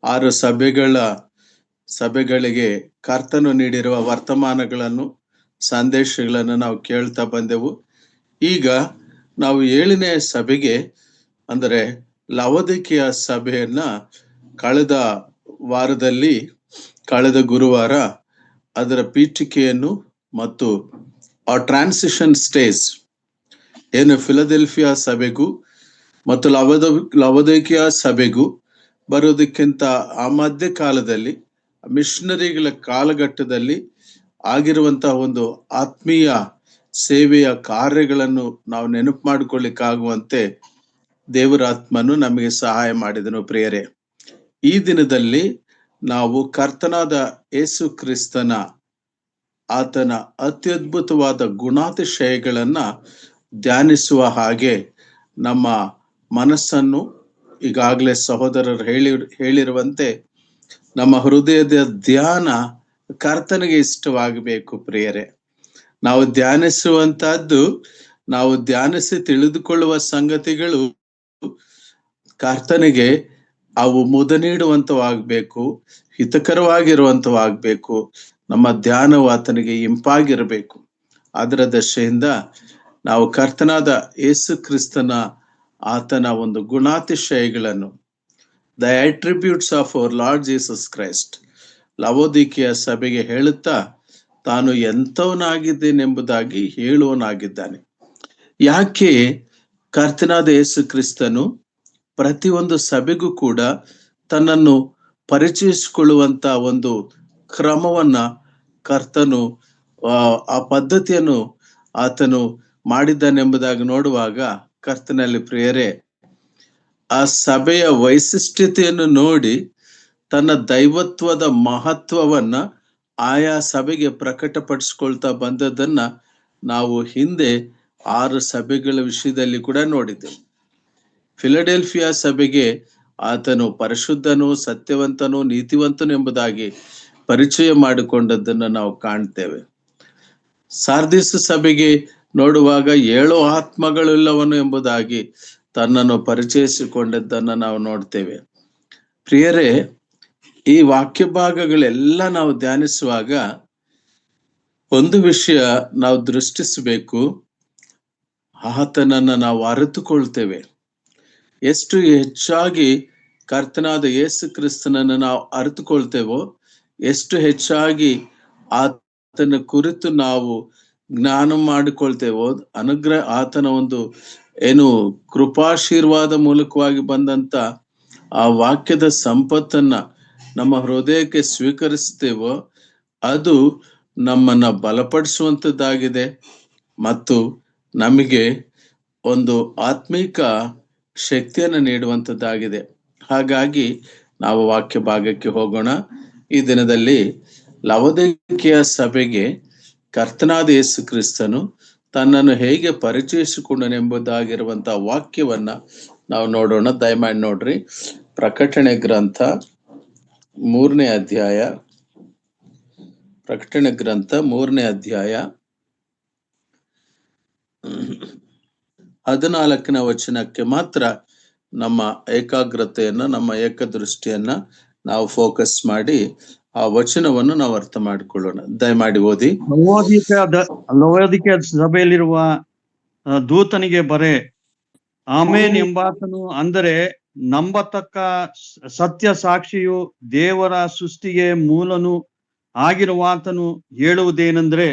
6 ಸಭೆಗಳಿಗೆ ಕರ್ತನು ನೀಡಿರುವ ವರ್ತಮಾನಗಳನ್ನು, ಸಂದೇಶಗಳನ್ನು ನಾವು ಕೇಳ್ತಾ ಬಂದೆವು. ಈಗ ನಾವು 7ನೇ ಸಭೆಗೆ ಅಂದರೆ ಲವೋದಿಕೀಯ ಸಭೆಯನ್ನ ಕಳೆದ ಗುರುವಾರ ಅದರ ಪೀಠಿಕೆಯನ್ನು ಮತ್ತು ಆ ಟ್ರಾನ್ಸಿಷನ್ ಸ್ಟೇಜ್ ಏನು ಫಿಲಡೆಲ್ಫಿಯಾ ಸಭೆಗೂ ಮತ್ತು ಲವೋದಿಕೀಯ ಸಭೆಗೂ ಬರೋದಕ್ಕಿಂತ ಆ ಮಧ್ಯ ಕಾಲದಲ್ಲಿ ಮಿಷನರಿಗಳ ಕಾಲಘಟ್ಟದಲ್ಲಿ ಆಗಿರುವಂತಹ ಒಂದು ಆತ್ಮೀಯ ಸೇವೆಯ ಕಾರ್ಯಗಳನ್ನು ನಾವು ನೆನಪು ಮಾಡಿಕೊಳ್ಳಿಕ್ಕಾಗುವಂತೆ ದೇವರ ಆತ್ಮನು ನಮಗೆ ಸಹಾಯ ಮಾಡಿದನು. ಪ್ರಿಯರೇ, ಈ ದಿನದಲ್ಲಿ ನಾವು ಕರ್ತನಾದ ಯೇಸು ಕ್ರಿಸ್ತನ ಆತನ ಅತ್ಯದ್ಭುತವಾದ ಗುಣಾತಿಶಯಗಳನ್ನ ಧ್ಯಾನಿಸುವ ಹಾಗೆ ನಮ್ಮ ಮನಸ್ಸನ್ನು ಈಗಾಗಲೇ ಸಹೋದರರು ಹೇಳಿರುವಂತೆ ನಮ್ಮ ಹೃದಯದ ಧ್ಯಾನ ಕರ್ತನಿಗೆ ಇಷ್ಟವಾಗಬೇಕು. ಪ್ರಿಯರೇ, ನಾವು ಧ್ಯಾನಿಸುವಂತಹದ್ದು, ನಾವು ಧ್ಯಾನಿಸಿ ತಿಳಿದುಕೊಳ್ಳುವ ಸಂಗತಿಗಳು ಕರ್ತನಿಗೆ ಅವು ಮುದ ನೀಡುವಂತವಾಗಬೇಕು, ಹಿತಕರವಾಗಿರುವಂತವಾಗಬೇಕು. ನಮ್ಮ ಧ್ಯಾನವು ಆತನಿಗೆ ಇಂಪಾಗಿರಬೇಕು. ಅದರ ದಶೆಯಿಂದ ನಾವು ಕರ್ತನಾದ ಯೇಸು ಕ್ರಿಸ್ತನ ಆತನ ಒಂದು ಗುಣಾತಿಶಯಗಳನ್ನು, the attributes of our Lord Jesus Christ, ಲವೋದಿಕೀಯ ಸಭೆಗೆ ಹೇಳುತ್ತಾ ತಾನು ಎಂಥವನಾಗಿದ್ದೇನೆಂಬುದಾಗಿ ಹೇಳುವನಾಗಿದ್ದಾನೆ. ಯಾಕೆ ಕರ್ತನಾದ ಯೇಸು ಕ್ರಿಸ್ತನು ಪ್ರತಿಯೊಂದು ಸಭೆಗೂ ಕೂಡ ತನ್ನನ್ನು ಪರಿಚಯಿಸಿಕೊಳ್ಳುವಂತ ಒಂದು ಕ್ರಮವನ್ನ ಕರ್ತನು ಆ ಪದ್ಧತಿಯನ್ನು ಆತನು ಮಾಡಿದ್ದಾನೆಂಬುದಾಗಿ ನೋಡುವಾಗ ಕರ್ತನಲ್ಲಿ ಪ್ರಿಯರೇ, ಆ ಸಭೆಯ ವೈಶಿಷ್ಟ್ಯತೆಯನ್ನು ನೋಡಿ ತನ್ನ ದೈವತ್ವದ ಮಹತ್ವವನ್ನ ಆಯಾ ಸಭೆಗೆ ಪ್ರಕಟಪಡಿಸ್ಕೊಳ್ತಾ ಬಂದದನ್ನ ನಾವು ಹಿಂದೆ 6 ಸಭೆಗಳ ವಿಷಯದಲ್ಲಿ ಕೂಡ ನೋಡಿದ್ದೆವು. ಫಿಲಡೆಲ್ಫಿಯಾ ಸಭೆಗೆ ಆತನು ಪರಿಶುದ್ಧನು, ಸತ್ಯವಂತನು, ನೀತಿವಂತನು ಎಂಬುದಾಗಿ ಪರಿಚಯ ಮಾಡಿಕೊಂಡದ್ದನ್ನು ನಾವು ಕಾಣ್ತೇವೆ. ಸಾರ್ದಿಸ್ ಸಭೆಗೆ ನೋಡುವಾಗ 7 ಆತ್ಮಗಳುಳ್ಳವನು ಎಂಬುದಾಗಿ ತನ್ನನ್ನು ಪರಿಚಯಿಸಿಕೊಂಡದ್ದನ್ನು ನಾವು ನೋಡ್ತೇವೆ. ಪ್ರಿಯರೇ, ಈ ವಾಕ್ಯ ಭಾಗಗಳೆಲ್ಲ ನಾವು ಧ್ಯಾನಿಸುವಾಗ ಒಂದು ವಿಷಯ ನಾವು ದೃಷ್ಟಿಸಬೇಕು, ಆತನನ್ನ ನಾವು ಅರಿತುಕೊಳ್ತೇವೆ. ಎಷ್ಟು ಹೆಚ್ಚಾಗಿ ಕರ್ತನಾದ ಯೇಸು ಕ್ರಿಸ್ತನನ್ನು ನಾವು ಅರಿತುಕೊಳ್ತೇವೋ, ಎಷ್ಟು ಹೆಚ್ಚಾಗಿ ಆತನ ಕುರಿತು ನಾವು ಜ್ಞಾನ ಮಾಡಿಕೊಳ್ತೇವೋ, ಆತನ ಒಂದು ಕೃಪಾಶೀರ್ವಾದ ಮೂಲಕವಾಗಿ ಬಂದಂತ ಆ ವಾಕ್ಯದ ಸಂಪತ್ತನ್ನ ನಮ್ಮ ಹೃದಯಕ್ಕೆ ಸ್ವೀಕರಿಸ್ತೇವೋ, ಅದು ನಮ್ಮನ್ನ ಬಲಪಡಿಸುವಂಥದ್ದಾಗಿದೆ ಮತ್ತು ನಮಗೆ ಒಂದು ಆತ್ಮೀಕ ಶಕ್ತಿಯನ್ನು ನೀಡುವಂಥದ್ದಾಗಿದೆ. ಹಾಗಾಗಿ ನಾವು ವಾಕ್ಯ ಭಾಗಕ್ಕೆ ಹೋಗೋಣ. ಈ ದಿನದಲ್ಲಿ ಲವೋದಿಕೀಯ ಸಭೆಗೆ ಕರ್ತನಾದ ಯೇಸು ಕ್ರಿಸ್ತನು ತನ್ನನ್ನು ಹೇಗೆ ಪರಿಚಯಿಸಿಕೊಂಡನೆಂಬುದಾಗಿರುವಂತಹ ವಾಕ್ಯವನ್ನ ನಾವು ನೋಡೋಣ. ದಯಮಾಡಿ ನೋಡ್ರಿ, ಪ್ರಕಟಣೆ ಗ್ರಂಥ 3ನೇ ಅಧ್ಯಾಯ, ಪ್ರಕಟಣೆ ಗ್ರಂಥ 3ನೇ ಅಧ್ಯಾಯ 14ನೇ ವಚನಕ್ಕೆ ಮಾತ್ರ ನಮ್ಮ ಏಕಾಗ್ರತೆಯನ್ನ, ನಮ್ಮ ಏಕದೃಷ್ಟಿಯನ್ನ ನಾವು ಫೋಕಸ್ ಮಾಡಿ ಆ ವಚನವನ್ನು ನಾವು ಅರ್ಥ ಮಾಡಿಕೊಳ್ಳೋಣ. ದಯಮಾಡಿ ಓದಿ. ಲವೋದಿಕೀಯ ಸಭೆಯಲ್ಲಿರುವ ದೂತನಿಗೆ ಬರೆ, ಆಮೇನ್ ಎಂಬಾತನು, ಅಂದರೆ ನಂಬತಕ್ಕ ಸತ್ಯ ಸಾಕ್ಷಿಯು, ದೇವರ ಸೃಷ್ಟಿಗೆ ಮೂಲನು ಆಗಿರುವಾತನು ಹೇಳುವುದೇನೆಂದ್ರೆ.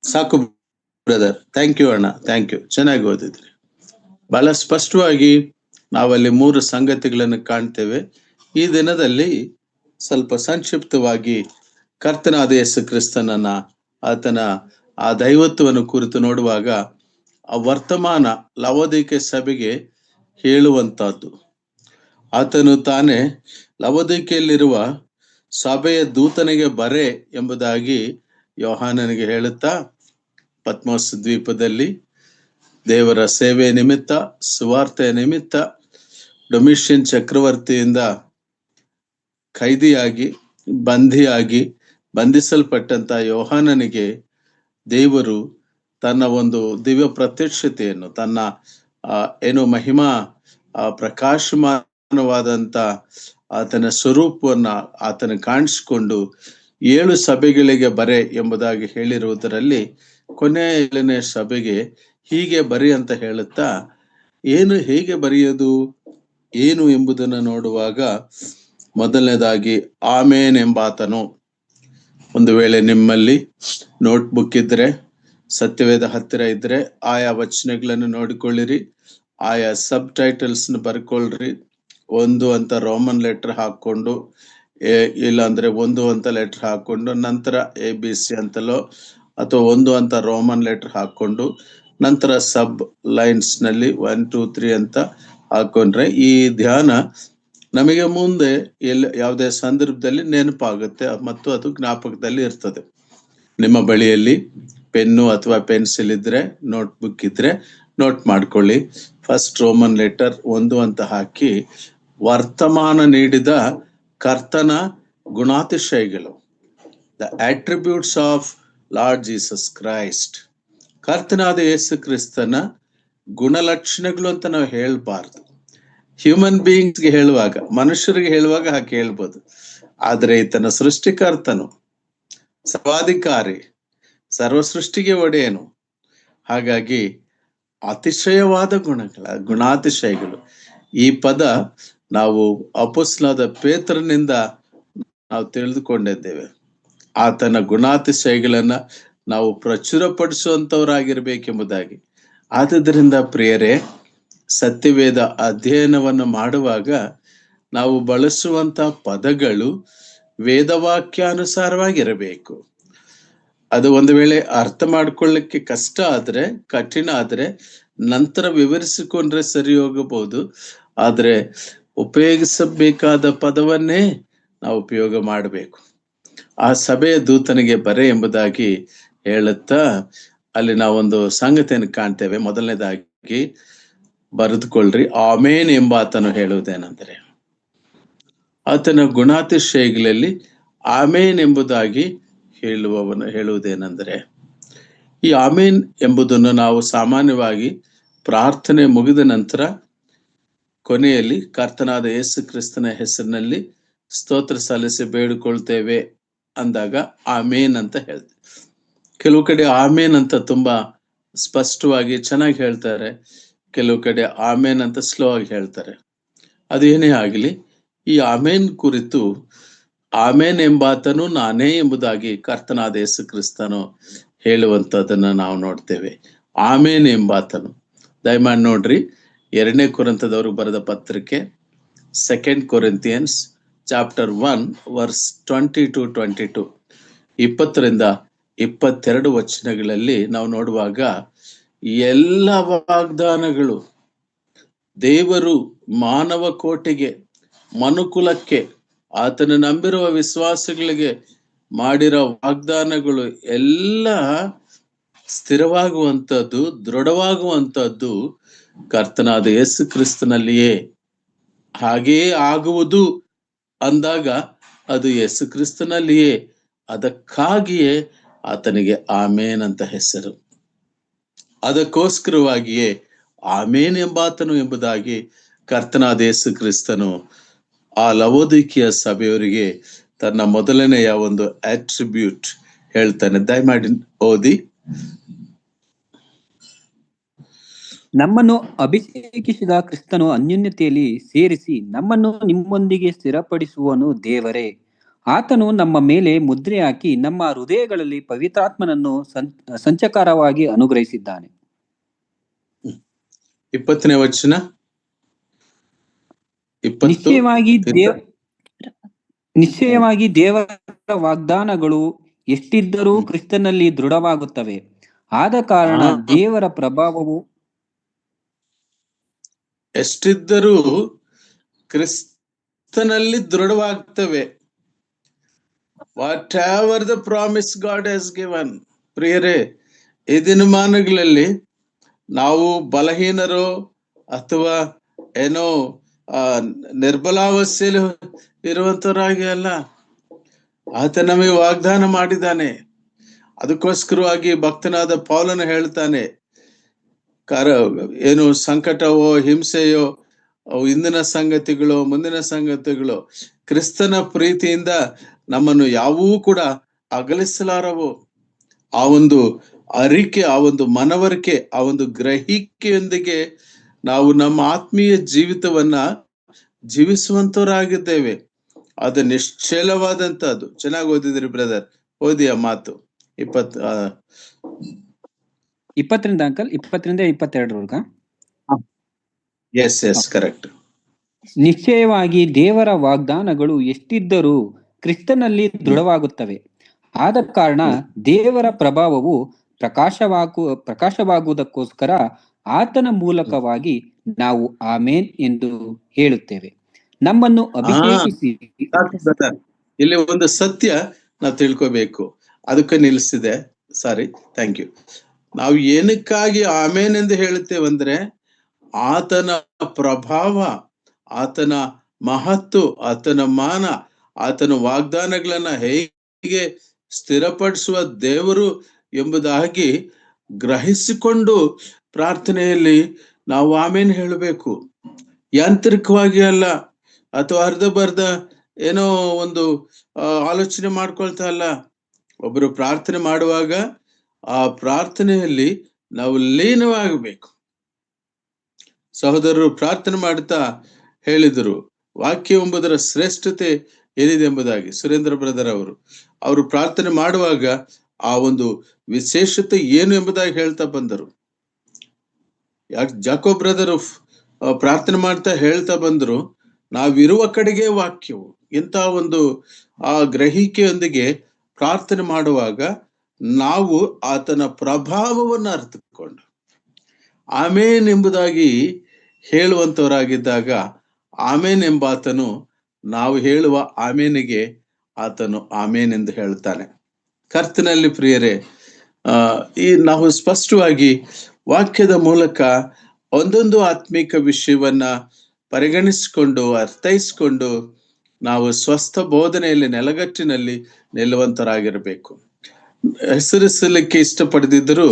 ಸಾಕು ಬ್ರದರ್, ಥ್ಯಾಂಕ್ ಯು ಅಣ್ಣ, ಥ್ಯಾಂಕ್ ಯು, ಚೆನ್ನಾಗಿ ಓದಿದ್ರಿ. ಬಹಳ ಸ್ಪಷ್ಟವಾಗಿ ನಾವಲ್ಲಿ 3 ಸಂಗತಿಗಳನ್ನು ಕಾಣ್ತೇವೆ. ಈ ದಿನದಲ್ಲಿ ಸ್ವಲ್ಪ ಸಂಕ್ಷಿಪ್ತವಾಗಿ ಕರ್ತನಾದ ಯೇಸು ಕ್ರಿಸ್ತನನ್ನ, ಆತನ ಆ ದೈವತ್ವವನ್ನು ಕುರಿತು ನೋಡುವಾಗ ಆ ವರ್ತಮಾನ ಲವೋದಿಕೀಯ ಸಭೆಗೆ ಹೇಳುವಂತಹದ್ದು. ಆತನು ತಾನೇ ಲವೋದಿಕೀಯಲ್ಲಿರುವ ಸಭೆಯ ದೂತನಿಗೆ ಬರೆ ಎಂಬುದಾಗಿ ಯೋಹಾನನಿಗೆ ಹೇಳುತ್ತಾ, ಪತ್ಮೋಸ್ ದ್ವೀಪದಲ್ಲಿ ದೇವರ ಸೇವೆ ನಿಮಿತ್ತ, ಸುವಾರ್ತೆಯ ನಿಮಿತ್ತ ಡೊಮಿಷಿಯನ್ ಚಕ್ರವರ್ತಿಯಿಂದ ಖೈದಿಯಾಗಿ ಬಂಧಿಸಲ್ಪಟ್ಟಂತ ಯೋಹಾನನಿಗೆ ದೇವರು ತನ್ನ ಒಂದು ದಿವ್ಯ ಪ್ರತ್ಯಕ್ಷತೆಯನ್ನು, ತನ್ನ ಮಹಿಮಾ ಪ್ರಕಾಶಮಾನವಾದಂತ ಆತನ ಸ್ವರೂಪವನ್ನ ಆತನ ಕಾಣಿಸ್ಕೊಂಡು 7 ಸಭೆಗಳಿಗೆ ಬರೆ ಎಂಬುದಾಗಿ ಹೇಳಿರುವುದರಲ್ಲಿ ಕೊನೆಯ 7ನೇ ಸಭೆಗೆ ಹೀಗೆ ಬರಿ ಅಂತ ಹೇಳುತ್ತಾ, ಹೇಗೆ ಬರೆಯೋದು ಏನು ಎಂಬುದನ್ನು ನೋಡುವಾಗ, ಮೊದಲನೇದಾಗಿ ಆಮೇನ್ ಎಂಬಾತನು. ಒಂದು ವೇಳೆ ನಿಮ್ಮಲ್ಲಿ ನೋಟ್ಬುಕ್ ಇದ್ರೆ, ಸತ್ಯವೇದ ಹತ್ತಿರ ಇದ್ರೆ ಆಯಾ ವಚನಗಳನ್ನು ನೋಡಿಕೊಳ್ಳಿರಿ, ಆಯಾ ಸಬ್ ಟೈಟಲ್ಸ್ ಬರ್ಕೊಳ್ರಿ. 1 ಅಂತ ರೋಮನ್ ಲೆಟರ್ ಹಾಕೊಂಡು, ಇಲ್ಲಾಂದ್ರೆ 1 ಅಂತ ಲೆಟರ್ ಹಾಕೊಂಡು, ನಂತರ ABC ಅಂತಲೋ ಅಥವಾ 1 ಅಂತ ರೋಮನ್ ಲೆಟರ್ ಹಾಕೊಂಡು, ನಂತರ ಸಬ್ ಲೈನ್ಸ್ ನಲ್ಲಿ 1 2 3 ಅಂತ ಹಾಕೊಂಡ್ರೆ ಈ ಧ್ಯಾನ ನಮಗೆ ಮುಂದೆ ಯಾವುದೇ ಸಂದರ್ಭದಲ್ಲಿ ನೆನಪಾಗುತ್ತೆ ಮತ್ತು ಅದು ಜ್ಞಾಪಕದಲ್ಲಿ ಇರ್ತದೆ. ನಿಮ್ಮ ಬಳಿಯಲ್ಲಿ ಪೆನ್ನು ಅಥವಾ ಪೆನ್ಸಿಲ್ ಇದ್ರೆ, ನೋಟ್ಬುಕ್ ಇದ್ರೆ ನೋಟ್ ಮಾಡ್ಕೊಳ್ಳಿ. ಫಸ್ಟ್ ರೋಮನ್ ಲೆಟರ್ 1 ಅಂತ ಹಾಕಿ, ವರ್ತಮಾನ ನೀಡಿದ ಕರ್ತನ ಗುಣಾತಿಶಯಗಳು, the attributes of Lord Jesus Christ. ಕರ್ತನಾದ ಯೇಸು ಕ್ರಿಸ್ತನ ಗುಣಲಕ್ಷಣಗಳು ಅಂತ ನಾವು ಹೇಳ್ಬಾರ್ದು. ಹ್ಯೂಮನ್ ಬೀಯಿಂಗ್ಸ್ಗೆ ಹೇಳುವಾಗ, ಮನುಷ್ಯರಿಗೆ ಹೇಳುವಾಗ ಹಾಗೆ ಹೇಳ್ಬೋದು. ಆದ್ರೆ ಈತನ ಸೃಷ್ಟಿಕರ್ತನು, ಸರ್ವಾಧಿಕಾರಿ, ಸರ್ವ ಸೃಷ್ಟಿಗೆ ಒಡೆಯನು. ಹಾಗಾಗಿ ಅತಿಶಯವಾದ ಗುಣಾತಿಶಯಗಳು. ಈ ಪದ ನಾವು ಅಪೊಸ್ತಲನಾದ ಪೇತ್ರನಿಂದ ನಾವು ತಿಳಿದುಕೊಂಡಿದ್ದೇವೆ. ಆತನ ಗುಣಾತಿಶಯಗಳನ್ನ ನಾವು ಪ್ರಚುರಪಡಿಸುವಂತವರಾಗಿರ್ಬೇಕೆಂಬುದಾಗಿ. ಆದುದರಿಂದ ಪ್ರಿಯರೇ, ಸತ್ಯವೇದ ಅಧ್ಯಯನವನ್ನು ಮಾಡುವಾಗ ನಾವು ಬಳಸುವಂತ ಪದಗಳು ವೇದವಾಕ್ಯಾನುಸಾರವಾಗಿರಬೇಕು. ಅದು ಒಂದು ವೇಳೆ ಅರ್ಥ ಮಾಡ್ಕೊಳ್ಳಿಕ್ಕೆ ಕಷ್ಟ ಆದ್ರೆ, ಕಠಿಣ ಆದ್ರೆ ನಂತರ ವಿವರಿಸಿಕೊಂಡ್ರೆ ಸರಿ ಹೋಗಬಹುದು. ಆದ್ರೆ ಉಪಯೋಗಿಸಬೇಕಾದ ಪದವನ್ನೇ ನಾವು ಉಪಯೋಗ ಮಾಡಬೇಕು. ಆ ಸಭೆಯ ದೂತನಿಗೆ ಬರೆ ಎಂಬುದಾಗಿ ಹೇಳುತ್ತಾ ಅಲ್ಲಿ ನಾವೊಂದು ಸಂಗತಿಯನ್ನು ಕಾಣ್ತೇವೆ. ಮೊದಲನೇದಾಗಿ ಬರೆದುಕೊಳ್ಳ್ರಿ, ಆಮೇನ್ ಎಂಬಾತನು ಹೇಳುವುದೇನೆಂದರೆ, ಆತನ ಗುಣಾತಿಶಯಗಳಲ್ಲಿ ಆಮೇನ್ ಎಂಬುದಾಗಿ ಹೇಳುವುದೇನೆಂದರೆ, ಈ ಆಮೇನ್ ಎಂಬುದನ್ನು ನಾವು ಸಾಮಾನ್ಯವಾಗಿ ಪ್ರಾರ್ಥನೆ ಮುಗಿದ ನಂತರ ಕೊನೆಯಲ್ಲಿ ಕರ್ತನಾದ ಯೇಸು ಕ್ರಿಸ್ತನ ಹೆಸರಿನಲ್ಲಿ ಸ್ತೋತ್ರ ಸಲ್ಲಿಸಿ ಬೇಡಿಕೊಳ್ತೇವೆ ಅಂದಾಗ ಆಮೇನ್ ಅಂತ ಹೇಳ್ತೇವೆ. ಕೆಲವು ಕಡೆ ಆಮೇನ್ ಅಂತ ತುಂಬಾ ಸ್ಪಷ್ಟವಾಗಿ ಚೆನ್ನಾಗಿ ಹೇಳ್ತಾರೆ, ಕೆಲವು ಕಡೆ ಆಮೇನ್ ಅಂತ ಸ್ಲೋ ಆಗಿ ಹೇಳ್ತಾರೆ. ಅದು ಏನೇ ಆಗಲಿ, ಈ ಆಮೇನ್ ಕುರಿತು ಆಮೇನ್ ಎಂಬಾತನು ನಾನೇ ಎಂಬುದಾಗಿ ಕರ್ತನಾದ ಯೇಸು ಕ್ರಿಸ್ತನು ಹೇಳುವಂಥದ್ದನ್ನ ನಾವು ನೋಡ್ತೇವೆ. ಆಮೇನ್ ಎಂಬಾತನು. ದಯಮಾಡಿ ನೋಡ್ರಿ, 2ನೇ ಕೊರಿಂಥದವ್ರಿಗೆ ಬರೆದ ಪತ್ರಿಕೆ 2 Corinthians ಚಾಪ್ಟರ್ 1 ವರ್ಸ್ 20 to 22, 20ರಿಂದ 22 ವಚನಗಳಲ್ಲಿ ನಾವು ನೋಡುವಾಗ ಎಲ್ಲ ವಾಗ್ದಾನಗಳು ದೇವರು ಮಾನವ ಕೋಟಿಗೆ, ಮನುಕುಲಕ್ಕೆ, ಆತನ ನಂಬಿರುವ ವಿಶ್ವಾಸಗಳಿಗೆ ಮಾಡಿರೋ ವಾಗ್ದಾನಗಳು ಎಲ್ಲ ಸ್ಥಿರವಾಗುವಂಥದ್ದು, ದೃಢವಾಗುವಂಥದ್ದು ಕರ್ತನಾದ ಯೇಸು ಕ್ರಿಸ್ತನಲ್ಲಿಯೇ. ಹಾಗೆಯೇ ಆಗುವುದು ಅಂದಾಗ ಅದು ಯೇಸು ಕ್ರಿಸ್ತನಲ್ಲಿಯೇ. ಅದಕ್ಕಾಗಿಯೇ ಆತನಿಗೆ ಆಮೇನ್ ಅಂತ ಹೆಸರು. ಅದಕ್ಕೋಸ್ಕರವಾಗಿಯೇ ಆಮೇನ್ ಎಂಬಾತನು ಎಂಬುದಾಗಿ ಕರ್ತನಾದ ಯೇಸು ಕ್ರಿಸ್ತನು ಆ ಲವೋದಿಕೀಯ ಸಭೆಯವರಿಗೆ ತನ್ನ ಮೊದಲನೆಯ ಒಂದು ಅಟ್ರಿಬ್ಯೂಟ್ ಹೇಳ್ತಾನೆ. ದಯಮಾಡಿ ಓದಿ. ನಮ್ಮನ್ನು ಅಭಿಷೇಕಿಸಿದ ಕ್ರಿಸ್ತನು ಅನ್ಯೋನ್ಯತೆಯಲ್ಲಿ ಸೇರಿಸಿ ನಮ್ಮನ್ನು ನಿಮ್ಮೊಂದಿಗೆ ಸ್ಥಿರಪಡಿಸುವನು ದೇವರೇ. ಆತನು ನಮ್ಮ ಮೇಲೆ ಮುದ್ರೆ ಹಾಕಿ ನಮ್ಮ ಹೃದಯಗಳಲ್ಲಿ ಪವಿತ್ರಾತ್ಮನನ್ನು ಸಂಚಕಾರವಾಗಿ ಅನುಗ್ರಹಿಸಿದ್ದಾನೆ. 20ನೇ ವಚನ. ನಿಶ್ಚಯವಾಗಿ ದೇವರ ವಾಗ್ದಾನಗಳು ಎಷ್ಟಿದ್ದರೂ ಕ್ರಿಸ್ತನಲ್ಲಿ ದೃಢವಾಗುತ್ತವೆ. ಆದ ಕಾರಣ ದೇವರ ಪ್ರಭಾವವು ಎಷ್ಟಿದ್ದರೂ ಕ್ರಿಸ್ತನಲ್ಲಿ ದೃಢವಾಗ್ತವೆ. Whatever the promise God has given. ಪ್ರಿಯರೇ, ಈ ದಿನಮಾನಗಳಲ್ಲಿ ನಾವು ಬಲಹೀನರು ಅಥವಾ ಏನೋ ನಿರ್ಬಲಾವಸ್ಥೆಯಲ್ಲಿ ಇರುವಂತವರಾಗಿ ಅಲ್ಲ, ಆತ ನಮಗೆ ವಾಗ್ದಾನ ಮಾಡಿದ್ದಾನೆ. ಅದಕ್ಕೋಸ್ಕರವಾಗಿ ಭಕ್ತನಾದ ಪೌಲನು ಹೇಳ್ತಾನೆ, ಏನು ಸಂಕಟವೋ ಹಿಂಸೆಯೋ ಅವು ಇಂದಿನ ಸಂಗತಿಗಳು, ಮುಂದಿನ ಸಂಗತಿಗಳು, ಕ್ರಿಸ್ತನ ಪ್ರೀತಿಯಿಂದ ನಮ್ಮನ್ನು ಯಾವೂ ಕೂಡ ಅಗಲಿಸಲಾರವು. ಆ ಒಂದು ಅರಿಕೆ, ಆ ಒಂದು ಮನವರಿಕೆ, ಆ ಒಂದು ಗ್ರಹಿಕೆಯೊಂದಿಗೆ ನಾವು ನಮ್ಮ ಆತ್ಮೀಯ ಜೀವಿತವನ್ನ ಜೀವಿಸುವಂತವರಾಗಿದ್ದೇವೆ. ಅದು ನಿಶ್ಚಲವಾದಂತಹದ್ದು. ಚೆನ್ನಾಗಿ ಓದಿದ್ರಿ ಬ್ರದರ್, ಓದಿ ಆ ಮಾತು 20 ಅಂಕಲ್, 20-22 ಎಸ್ ಕರೆಕ್ಟ್. ನಿಶ್ಚಯವಾಗಿ ದೇವರ ವಾಗ್ದಾನಗಳು ಎಷ್ಟಿದ್ದರೂ ಕ್ರಿಸ್ತನಲ್ಲಿ ದೃಢವಾಗುತ್ತವೆ. ಆದ ಕಾರಣ ದೇವರ ಪ್ರಭಾವವು ಪ್ರಕಾಶವಾಗುವುದಕ್ಕೋಸ್ಕರ ಆತನ ಮೂಲಕವಾಗಿ ನಾವು ಆಮೇನ್ ಎಂದು ಹೇಳುತ್ತೇವೆ. ನಮ್ಮನ್ನು ಅಭಿಷೇಕಿಸಿ ಇಲ್ಲಿ ಒಂದು ಸತ್ಯ ನಾವು ತಿಳ್ಕೋಬೇಕು, ಅದಕ್ಕೆ ನಿಲ್ಲಿಸಿದೆ. ಸಾರಿ, ಥ್ಯಾಂಕ್ ಯು. ನಾವು ಏನಕ್ಕಾಗಿ ಆಮೇನ್ ಎಂದು ಹೇಳುತ್ತೇವಂದ್ರೆ, ಆತನ ಪ್ರಭಾವ, ಆತನ ಮಹತ್ತು, ಆತನ ಮಾನ, ಆತನ ವಾಗ್ದಾನಗಳನ್ನ ಹೇಗೆ ಸ್ಥಿರಪಡಿಸುವ ದೇವರು ಎಂಬುದಾಗಿ ಗ್ರಹಿಸಿಕೊಂಡು ಪ್ರಾರ್ಥನೆಯಲ್ಲಿ ನಾವು ಆಮೇನ್ ಹೇಳಬೇಕು. ಯಾಂತ್ರಿಕವಾಗಿ ಅಲ್ಲ, ಅಥವಾ ಅರ್ಧ ಬರ್ಧ ಏನೋ ಒಂದು ಆಲೋಚನೆ ಮಾಡ್ಕೊಳ್ತಾ ಅಲ್ಲ. ಒಬ್ಬರು ಪ್ರಾರ್ಥನೆ ಮಾಡುವಾಗ ಆ ಪ್ರಾರ್ಥನೆಯಲ್ಲಿ ನಾವು ಲೀನವಾಗಬೇಕು. ಸಹೋದರರು ಪ್ರಾರ್ಥನೆ ಮಾಡ್ತಾ ಹೇಳಿದರು, ವಾಕ್ಯ ಎಂಬುದರ ಶ್ರೇಷ್ಠತೆ ಏನಿದೆ ಎಂಬುದಾಗಿ. ಸುರೇಂದ್ರ ಬ್ರದರ್ ಅವರು ಪ್ರಾರ್ಥನೆ ಮಾಡುವಾಗ ಆ ಒಂದು ವಿಶೇಷತೆ ಏನು ಎಂಬುದಾಗಿ ಹೇಳ್ತಾ ಬಂದರು. ಜಾಕೋ ಬ್ರದರ್ ಪ್ರಾರ್ಥನೆ ಮಾಡ್ತಾ ಹೇಳ್ತಾ ಬಂದ್ರು, ನಾವಿರುವ ಕಡೆಗೆ ವಾಕ್ಯವು. ಇಂಥ ಒಂದು ಆ ಗ್ರಹಿಕೆಯೊಂದಿಗೆ ಪ್ರಾರ್ಥನೆ ಮಾಡುವಾಗ ನಾವು ಆತನ ಪ್ರಭಾವವನ್ನು ಅರ್ಥಕೊಂಡು ಆಮೇನ್ ಎಂಬುದಾಗಿ ಹೇಳುವಂತವರಾಗಿದ್ದಾಗ, ಆಮೇನ್ ಎಂಬಾತನು ನಾವು ಹೇಳುವ ಆಮೇನಿಗೆ ಆತನು ಆಮೇನ್ ಎಂದು ಹೇಳ್ತಾನೆ. ಕರ್ತನಲ್ಲಿ ಪ್ರಿಯರೇ, ಈ ನಾವು ಸ್ಪಷ್ಟವಾಗಿ ವಾಕ್ಯದ ಮೂಲಕ ಒಂದೊಂದು ಆತ್ಮಿಕ ವಿಷಯವನ್ನ ಪರಿಗಣಿಸಿಕೊಂಡು ಅರ್ಥೈಸಿಕೊಂಡು ನಾವು ಸ್ವಸ್ಥ ಬೋಧನೆಯಲ್ಲಿ ನೆಲಗಟ್ಟಿನಲ್ಲಿ ನಿಲ್ಲುವಂತರಾಗಿರಬೇಕು. ಹೆಸರಿಸಲಿಕ್ಕೆ ಇಷ್ಟಪಡದಿದ್ದರೂ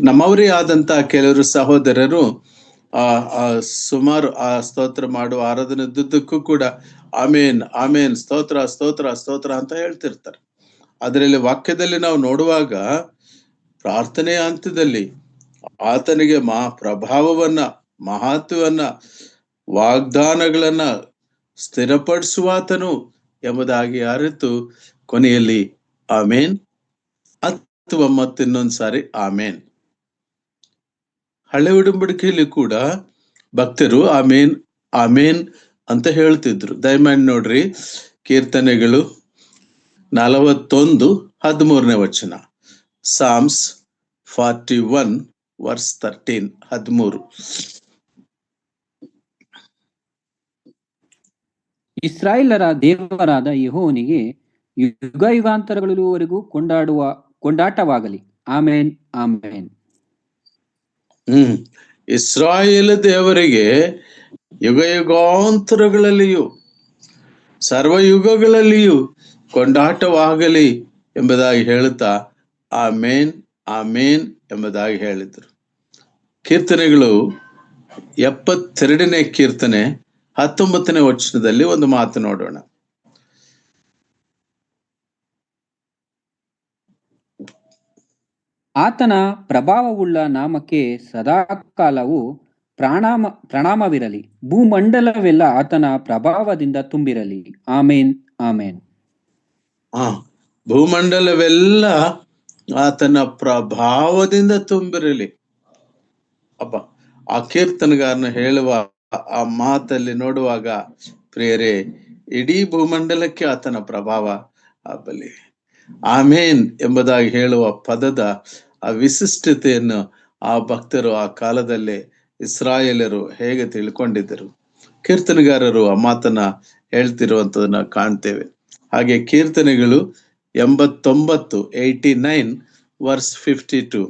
ನಮ್ಮವರೇ ಆದಂತಹ ಕೆಲವರು ಸಹೋದರರು ಸುಮಾರು ಆ ಸ್ತೋತ್ರ ಮಾಡುವ ಆರಾಧನೆದುದ್ದಕ್ಕೂ ಕೂಡ ಆಮೇನ್ ಆಮೇನ್, ಸ್ತೋತ್ರ ಸ್ತೋತ್ರ ಸ್ತೋತ್ರ ಅಂತ ಹೇಳ್ತಿರ್ತಾರೆ. ಅದರಲ್ಲಿ ವಾಕ್ಯದಲ್ಲಿ ನಾವು ನೋಡುವಾಗ ಪ್ರಾರ್ಥನೆಯ ಹಂತದಲ್ಲಿ ಆತನಿಗೆ ಪ್ರಭಾವವನ್ನ, ಮಹತ್ವವನ್ನ, ವಾಗ್ದಾನಗಳನ್ನ ಸ್ಥಿರಪಡಿಸುವಾತನು ಎಂಬುದಾಗಿ ಅರಿತು ಕೊನೆಯಲ್ಲಿ ಆಮೇನ್ ಅಥವಾ ಮತ್ತಿನ್ನೊಂದು ಸಾರಿ ಆಮೇನ್. ಹಳೆ ಉಡಂಬಡಿಕೆಯಲ್ಲಿ ಕೂಡ ಭಕ್ತರು ಆಮೇನ್ ಆಮೇನ್ ಅಂತ ಹೇಳ್ತಿದ್ರು. ದಯಮಾಡಿ ನೋಡ್ರಿ, ಕೀರ್ತನೆಗಳು 41:13 ಸಾಮ್ಸ್ 41:13 13. ಇಸ್ರಾಯೇಲರ ದೇವರಾದ ಯೆಹೋವನಿಗೆ ಯುಗ ಯುಗಾಂತರಗಳವರೆಗೂ ಕೊಂಡಾಟವಾಗಲಿ. ಆಮೇನ್ ಆಮೇನ್. ಇಸ್ರಾಯೇಲ್ ದೇವರಿಗೆ ಯುಗ ಯುಗಾಂತರಗಳಲ್ಲಿಯೂ ಸರ್ವಯುಗಗಳಲ್ಲಿಯೂ ಕೊಂಡಾಟವಾಗಲಿ ಎಂಬುದಾಗಿ ಹೇಳುತ್ತಾ ಆಮೇನ್ ಆಮೇನ್ ಎಂಬುದಾಗಿ ಹೇಳಿದರು. ಕೀರ್ತನೆಗಳು 72ನೇ ಕೀರ್ತನೆ 19ನೇ ವಚನದಲ್ಲಿ ಒಂದು ಮಾತು ನೋಡೋಣ. ಆತನ ಪ್ರಭಾವವುಳ್ಳ ನಾಮಕ್ಕೆ ಸದಾಕಾಲವು ಪ್ರಣಾಮವಿರಲಿ. ಭೂಮಂಡಲವೆಲ್ಲ ಆತನ ಪ್ರಭಾವದಿಂದ ತುಂಬಿರಲಿ. ಆಮೇನ್ ಆಮೇನ್. ಭೂಮಂಡಲವೆಲ್ಲ ಆತನ ಪ್ರಭಾವದಿಂದ ತುಂಬಿರಲಿ. ಅಪ್ಪ, ಆ ಕೀರ್ತನಗಾರನ ಹೇಳುವ ಆ ಮಾತಲ್ಲಿ ನೋಡುವಾಗ ಪ್ರಿಯರೇ, ಇಡೀ ಭೂಮಂಡಲಕ್ಕೆ ಆತನ ಪ್ರಭಾವ ಆಗಲಿ. ಆಮೇನ್ ಎಂಬುದಾಗಿ ಹೇಳುವ ಪದದ ಆ ವಿಶಿಷ್ಟತೆಯನ್ನು ಆ ಭಕ್ತರು ಆ ಕಾಲದಲ್ಲಿ ಇಸ್ರಾಯೇಲರು ಹೇಗೆ ತಿಳ್ಕೊಂಡಿದ್ದರು, ಕೀರ್ತನೆಗಾರರು ಆ ಮಾತನ್ನ ಹೇಳ್ತಿರುವಂತದನ್ನ ಕಾಣ್ತೇವೆ. ಹಾಗೆ ಕೀರ್ತನೆಗಳು 89:52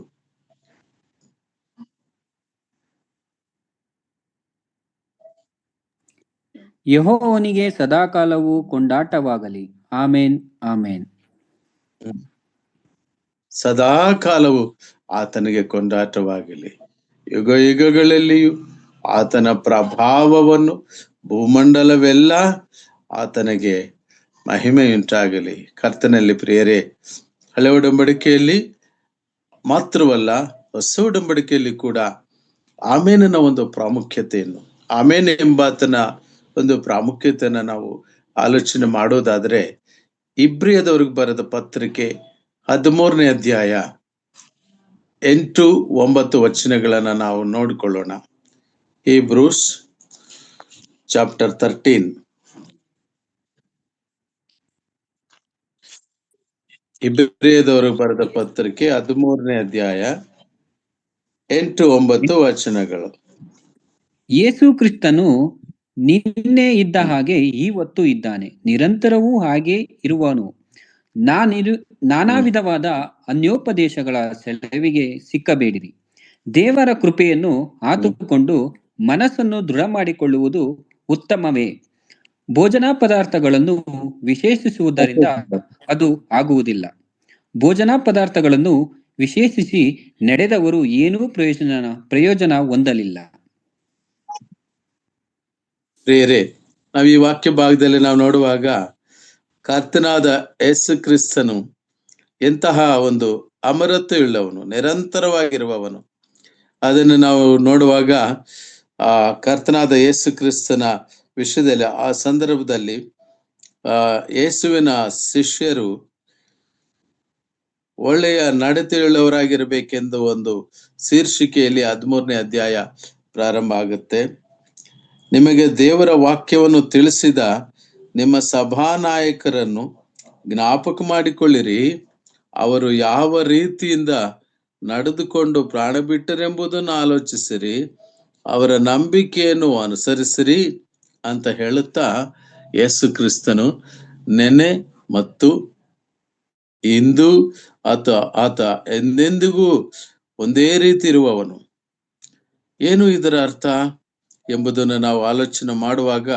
ಯೆಹೋವನಿಗೆ ಸದಾಕಾಲವು ಕೊಂಡಾಟವಾಗಲಿ. ಆಮೇನ್ ಆಮೇನ್. ಸದಾಕಾಲವು ಆತನಿಗೆ ಕೊಂಡಾಟವಾಗಲಿ, ಯುಗ ಯುಗಗಳಲ್ಲಿಯೂ ಆತನ ಪ್ರಭಾವವನ್ನು ಭೂಮಂಡಲವೆಲ್ಲ ಆತನಿಗೆ ಮಹಿಮೆಯುಂಟಾಗಲಿ. ಕರ್ತನಲ್ಲಿ ಪ್ರಿಯರೇ, ಹಳೆ ಒಡಂಬಡಿಕೆಯಲ್ಲಿ ಮಾತ್ರವಲ್ಲ ಹೊಸ ಒಡಂಬಡಿಕೆಯಲ್ಲಿ ಕೂಡ ಆಮೇನನ ಒಂದು ಪ್ರಾಮುಖ್ಯತೆಯನ್ನು, ಆಮೇನ್ ಎಂಬಾತನ ಒಂದು ಪ್ರಾಮುಖ್ಯತೆಯನ್ನ ನಾವು ಆಲೋಚನೆ ಮಾಡೋದಾದ್ರೆ, ಇಬ್ರಿಯದವ್ರಿಗೆ ಬರೆದ ಪತ್ರಿಕೆ 13ನೇ ಅಧ್ಯಾಯ 8-9 ವಚನಗಳನ್ನ ನಾವು ನೋಡಿಕೊಳ್ಳೋಣ. Hebrews chapter 13. ಇಬ್ರಿಯದವ್ರಿಗೆ ಬರೆದ ಪತ್ರಿಕೆ 13ನೇ ಅಧ್ಯಾಯ 8-9 ವಚನಗಳು. ಯೇಸು ಕ್ರಿಸ್ತನು ನಿನ್ನೆ ಇದ್ದ ಹಾಗೆ ಇವತ್ತು ಇದ್ದಾನೆ, ನಿರಂತರವೂ ಹಾಗೆ ಇರುವನು. ನಾನಾ ವಿಧವಾದ ಅನ್ಯೋಪದೇಶಗಳ ಸೆಳವಿಗೆ ಸಿಕ್ಕಬೇಡಿರಿ. ದೇವರ ಕೃಪೆಯನ್ನು ಆತುಕೊಂಡು ಮನಸ್ಸನ್ನು ದೃಢ ಮಾಡಿಕೊಳ್ಳುವುದು ಉತ್ತಮವೇ. ಭೋಜನ ಪದಾರ್ಥಗಳನ್ನು ವಿಶೇಷಿಸುವುದರಿಂದ ಅದು ಆಗುವುದಿಲ್ಲ. ಭೋಜನ ಪದಾರ್ಥಗಳನ್ನು ವಿಶೇಷಿಸಿ ನಡೆದವರು ಏನೂ ಪ್ರಯೋಜನ ಹೊಂದಲಿಲ್ಲ. ಪ್ರಿಯರೇ, ನಾವು ಈ ವಾಕ್ಯ ಭಾಗದಲ್ಲಿ ನಾವು ನೋಡುವಾಗ ಕರ್ತನಾದ ಯೇಸು ಕ್ರಿಸ್ತನು ಎಂತಹ ಒಂದು ಅಮರತ್ವವುಳ್ಳವನು, ನಿರಂತರವಾಗಿರುವವನು. ಅದನ್ನು ನಾವು ನೋಡುವಾಗ ಆ ಕರ್ತನಾದ ಯೇಸು ಕ್ರಿಸ್ತನ ವಿಷಯದಲ್ಲಿ, ಆ ಸಂದರ್ಭದಲ್ಲಿ ಯೇಸುವಿನ ಶಿಷ್ಯರು ಒಳ್ಳೆಯ ನಡತೆಯುಳ್ಳವರಾಗಿರ್ಬೇಕೆಂದು ಒಂದು ಶೀರ್ಷಿಕೆಯಲ್ಲಿ 13ನೇ ಅಧ್ಯಾಯ ಪ್ರಾರಂಭ ಆಗುತ್ತೆ. ನಿಮಗೆ ದೇವರ ವಾಕ್ಯವನ್ನು ತಿಳಿಸಿದ ನಿಮ್ಮ ಸಭಾನಾಯಕರನ್ನು ಜ್ಞಾಪಕ ಮಾಡಿಕೊಳ್ಳಿರಿ. ಅವರು ಯಾವ ರೀತಿಯಿಂದ ನಡೆದುಕೊಂಡು ಪ್ರಾಣ ಬಿಟ್ಟರೆಂಬುದನ್ನು ಆಲೋಚಿಸಿರಿ. ಅವರ ನಂಬಿಕೆಯನ್ನು ಅನುಸರಿಸಿರಿ ಅಂತ ಹೇಳುತ್ತಾ, ಯೇಸು ಕ್ರಿಸ್ತನು ನೆನೆ ಮತ್ತು ಇಂದು ಆತ ಎಂದೆಂದಿಗೂ ಒಂದೇ ರೀತಿ ಇರುವವನು. ಏನು ಇದರ ಅರ್ಥ ಎಂಬುದನ್ನು ನಾವು ಆಲೋಚನೆ ಮಾಡುವಾಗ,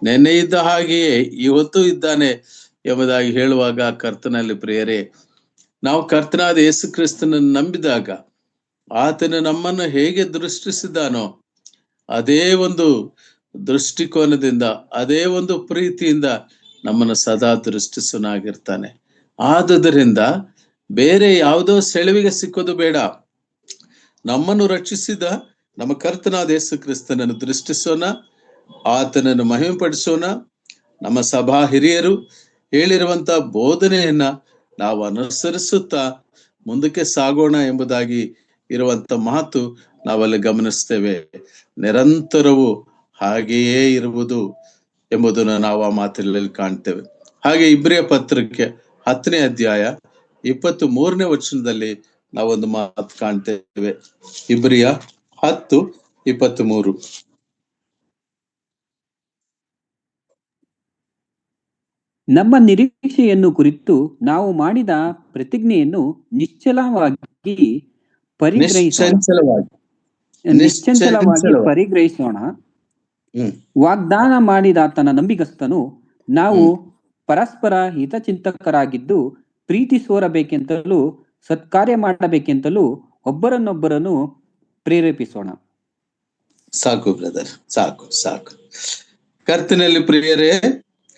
ನೆನ್ನೆ ಇದ್ದ ಹಾಗೆಯೇ ಇವತ್ತು ಇದ್ದಾನೆ ಎಂಬುದಾಗಿ ಹೇಳುವಾಗ, ಕರ್ತನಲ್ಲಿ ಪ್ರಿಯರೇ, ನಾವು ಕರ್ತನಾದ ಯೇಸು ಕ್ರಿಸ್ತನನ್ನು ನಂಬಿದಾಗ ಆತನು ನಮ್ಮನ್ನು ಹೇಗೆ ದೃಷ್ಟಿಸಿದಾನೋ ಅದೇ ಒಂದು ದೃಷ್ಟಿಕೋನದಿಂದ, ಅದೇ ಒಂದು ಪ್ರೀತಿಯಿಂದ ನಮ್ಮನ್ನು ಸದಾ ದೃಷ್ಟಿಸನಾಗಿರ್ತಾನೆ. ಆದುದರಿಂದ ಬೇರೆ ಯಾವುದೋ ಸೆಳವಿಗೆ ಸಿಕ್ಕೋದು ಬೇಡ. ನಮ್ಮನ್ನು ರಕ್ಷಿಸಿದ ನಮ್ಮ ಕರ್ತನಾದ ಯೇಸು ಕ್ರಿಸ್ತನನ್ನು ದೃಷ್ಟಿಸೋಣ, ಆತನನ್ನು ಮಹಿಮೆಪಡಿಸೋಣ. ನಮ್ಮ ಸಭಾ ಹಿರಿಯರು ಹೇಳಿರುವಂತ ಬೋಧನೆಯನ್ನ ನಾವು ಅನುಸರಿಸುತ್ತಾ ಮುಂದಕ್ಕೆ ಸಾಗೋಣ ಎಂಬುದಾಗಿ ಇರುವಂತ ಮಾತು ನಾವಲ್ಲಿ ಗಮನಿಸ್ತೇವೆ. ನಿರಂತರವೂ ಹಾಗೆಯೇ ಇರುವುದು ಎಂಬುದನ್ನು ನಾವು ಆ ಮಾತುಗಳಲ್ಲಿ ಕಾಣ್ತೇವೆ. ಹಾಗೆ ಇಬ್ರಿಯ ಪತ್ರಿಕೆ 10ನೇ ಅಧ್ಯಾಯ 23ನೇ ವಚನದಲ್ಲಿ ನಾವೊಂದು ಮಾತು ಕಾಣ್ತೇವೆ. ಇಬ್ರಿಯ 10:23. ನಮ್ಮ ನಿರೀಕ್ಷೆಯನ್ನು ಕುರಿತು ನಾವು ಮಾಡಿದ ಪ್ರತಿಜ್ಞೆಯನ್ನು ನಿಶ್ಚಲವಾಗಿ ಪರಿಗ್ರಹಿಸೋಣ. ವಾಗ್ದಾನ ಮಾಡಿದ ಆತನ ನಂಬಿಗಸ್ತನು. ನಾವು ಪರಸ್ಪರ ಹಿತಚಿಂತಕರಾಗಿದ್ದು ಪ್ರೀತಿ ಸೋರಬೇಕೆಂತಲೂ ಸತ್ಕಾರ್ಯ ಮಾಡಬೇಕೆಂತಲೂ ಒಬ್ಬರನ್ನೊಬ್ಬರನ್ನು ಪ್ರೇರೇಪಿಸೋಣ. ಸಾಕು ಬ್ರದರ್, ಸಾಕು ಸಾಕು. ಕರ್ತನಲ್ಲಿ ಪ್ರಿಯರೇ,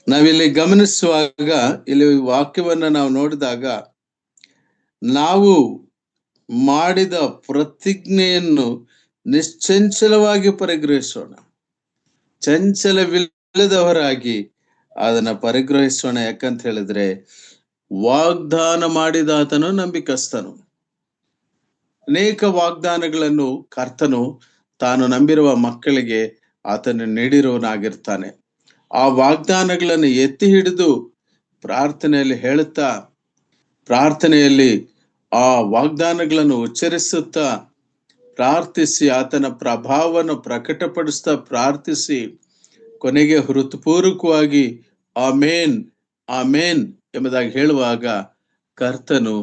ನಾವಿಲ್ಲಿ ಗಮನಿಸುವಾಗ, ಇಲ್ಲಿ ವಾಕ್ಯವನ್ನ ನಾವು ನೋಡಿದಾಗ, ನಾವು ಮಾಡಿದ ಪ್ರತಿಜ್ಞೆಯನ್ನು ನಿಶ್ಚಂಚಲವಾಗಿ ಪರಿಗ್ರಹಿಸೋಣ. ಚಂಚಲವಿಲ್ಲದವರಾಗಿ ಅದನ್ನ ಪರಿಗ್ರಹಿಸೋಣ. ಯಾಕಂತ ಹೇಳಿದ್ರೆ, ವಾಗ್ದಾನ ಮಾಡಿದ ಆತನು ನಂಬಿಕಸ್ತನು. ಅನೇಕ ವಾಗ್ದಾನಗಳನ್ನು ಕರ್ತನು ತಾನು ನಂಬಿರುವ ಮಕ್ಕಳಿಗೆ ಆತನು ನೀಡಿರುವನಾಗಿರ್ತಾನೆ. ಆ ವಾಗ್ದಾನಗಳನ್ನು ಎತ್ತಿ ಹಿಡಿದು ಪ್ರಾರ್ಥನೆಯಲ್ಲಿ ಹೇಳುತ್ತಾ, ಪ್ರಾರ್ಥನೆಯಲ್ಲಿ ಆ ವಾಗ್ದಾನಗಳನ್ನು ಉಚ್ಚರಿಸುತ್ತಾ ಪ್ರಾರ್ಥಿಸಿ, ಆತನ ಪ್ರಭಾವವನ್ನು ಪ್ರಕಟಪಡಿಸ್ತಾ ಪ್ರಾರ್ಥಿಸಿ, ಕೊನೆಗೆ ಹೃತ್ಪೂರ್ವಕವಾಗಿ ಆಮೇನ್ ಆಮೇನ್ ಎಂಬುದಾಗಿ ಹೇಳುವಾಗ, ಕರ್ತನು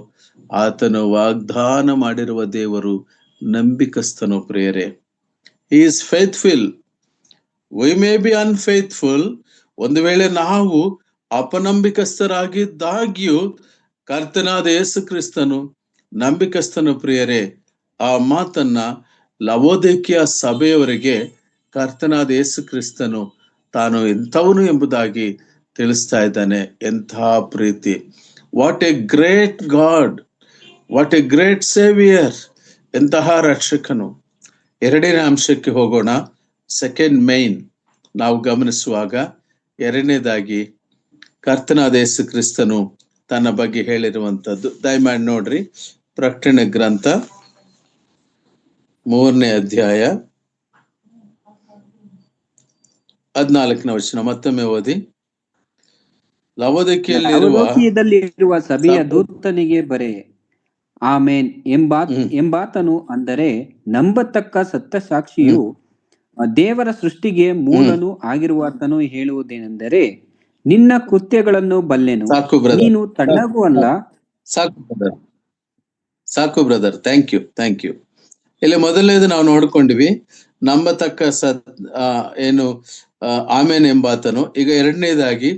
ಆತನು ವಾಗ್ದಾನ ಮಾಡಿರುವ ದೇವರು ನಂಬಿಕಸ್ತನು. ಪ್ರಿಯರೇ, he is faithful. we may be unfaithful. ಒಂದು ವೇಳೆ ನಾವು ಅಪನಂಬಿಕಸ್ಥರಾಗಿದ್ದಾಗ್ಯೂ ಕರ್ತನಾದ ಯೇಸು ಕ್ರಿಸ್ತನು ನಂಬಿಕಸ್ತನು. ಪ್ರಿಯರೇ, ಆ ಮಾತನ್ನ ಲವೋದಿಕೀಯ ಸಭೆಯವರಿಗೆ ಕರ್ತನಾದ ಯೇಸು ಕ್ರಿಸ್ತನು ತಾನು ಎಂಥವನು ಎಂಬುದಾಗಿ ತಿಳಿಸ್ತಾ ಇದ್ದಾನೆ. ಎಂತಹ ಪ್ರೀತಿ! What a great God, what a great saviour! ಎಂತಹ ರಕ್ಷಕನು! ಎರಡನೇ ಅಂಶಕ್ಕೆ ಹೋಗೋಣ. ಸೆಕೆಂಡ್ ಮೈನ್ ನಾವು ಗಮನಿಸುವಾಗ ಎರಡನೇದಾಗಿ ಕರ್ತನಾದ ಯೇಸು ಕ್ರಿಸ್ತನು ತನ್ನ ಬಗ್ಗೆ ಹೇಳಿರುವಂತದ್ದು. ದಯಮಾಡಿ ನೋಡ್ರಿ, ಪ್ರಕಟಣೆ ಗ್ರಂಥ 3ನೇ ಅಧ್ಯಾಯ 14ನೇ ವಚನ. ಮತ್ತೊಮ್ಮೆ ಓದಿ. ಲವೋದಿಕೀಯದಲ್ಲಿರುವ ಸಭೆಯ ದೂತನಿಗೆ ಬರೆ, ಆಮೇನ್ ಎಂಬಾತನು, ಅಂದರೆ ನಂಬತಕ್ಕ ಸತ್ಯಸಾಕ್ಷಿಯು ದೇವರ ಸೃಷ್ಟಿಗೆ ಮೂಲನು ಆಗಿರುವಾತನು ಹೇಳುವುದೇನೆಂದರೆ, ನಿನ್ನ ಕೃತ್ಯಗಳನ್ನು ಬಲ್ಲೆನು, ನೀನು ತಣ್ಣಗೂ ಅಲ್ಲ. ಸಾಕು ಬ್ರದರ್, ಥ್ಯಾಂಕ್ ಯು. ಇಲ್ಲಿ ಮೊದಲನೇದು ನಾವು ನೋಡ್ಕೊಂಡಿವಿ, ನಂಬತಕ್ಕ ಏನು ಆಮೇನ್ ಎಂಬಾತನು. ಈಗ ಎರಡನೇದಾಗಿ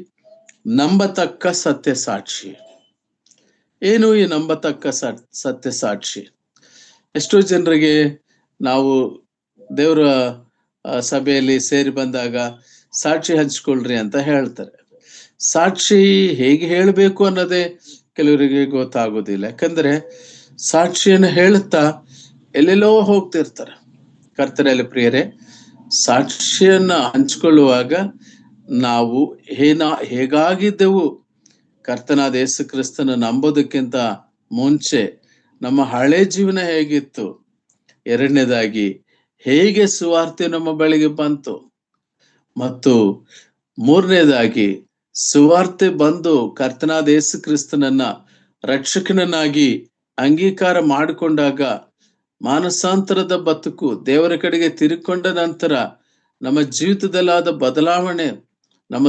ನಂಬತಕ್ಕ ಸತ್ಯಸಾಕ್ಷಿ. ಏನು ಈ ನಂಬತಕ್ಕ ಸತ್ಯಸಾಕ್ಷಿ? ಎಷ್ಟೋ ಜನರಿಗೆ ನಾವು ದೇವರ ಸಭೆಯಲ್ಲಿ ಸೇರಿ ಬಂದಾಗ ಸಾಕ್ಷಿ ಹಂಚ್ಕೊಳ್ರಿ ಅಂತ ಹೇಳ್ತಾರೆ. ಸಾಕ್ಷಿ ಹೇಗೆ ಹೇಳಬೇಕು ಅನ್ನೋದೇ ಕೆಲವರಿಗೆ ಗೊತ್ತಾಗೋದಿಲ್ಲ. ಯಾಕಂದ್ರೆ ಸಾಕ್ಷಿಯನ್ನು ಹೇಳುತ್ತಾ ಎಲ್ಲೆಲ್ಲೋ ಹೋಗ್ತಿರ್ತಾರೆ. ಕರ್ತನಲ್ಲಿ ಪ್ರಿಯರೇ, ಸಾಕ್ಷಿಯನ್ನ ಹಂಚ್ಕೊಳ್ಳುವಾಗ ನಾವು ಹೇಗಾಗಿದ್ದೆವು, ಕರ್ತನಾದ ಯೇಸು ಕ್ರಿಸ್ತನ ನಂಬೋದಕ್ಕಿಂತ ಮುಂಚೆ ನಮ್ಮ ಹಳೆ ಜೀವನ ಹೇಗಿತ್ತು, ಎರಡನೇದಾಗಿ ಹೇಗೆ ಸುವಾರ್ತೆ ನಮ್ಮ ಬಳಿಗೆ ಬಂತು, ಮತ್ತು ಮೂರನೇದಾಗಿ ಸುವಾರ್ತೆ ಬಂದು ಕರ್ತನಾದ ಯೇಸು ಕ್ರಿಸ್ತನನ್ನ ರಕ್ಷಕನನ್ನಾಗಿ ಅಂಗೀಕಾರ ಮಾಡಿಕೊಂಡಾಗ ಮಾನಸಾಂತರದ ಬದುಕು, ದೇವರ ಕಡೆಗೆ ತಿರುಕೊಂಡ ನಂತರ ನಮ್ಮ ಜೀವಿತದಲ್ಲಾದ ಬದಲಾವಣೆ, ನಮ್ಮ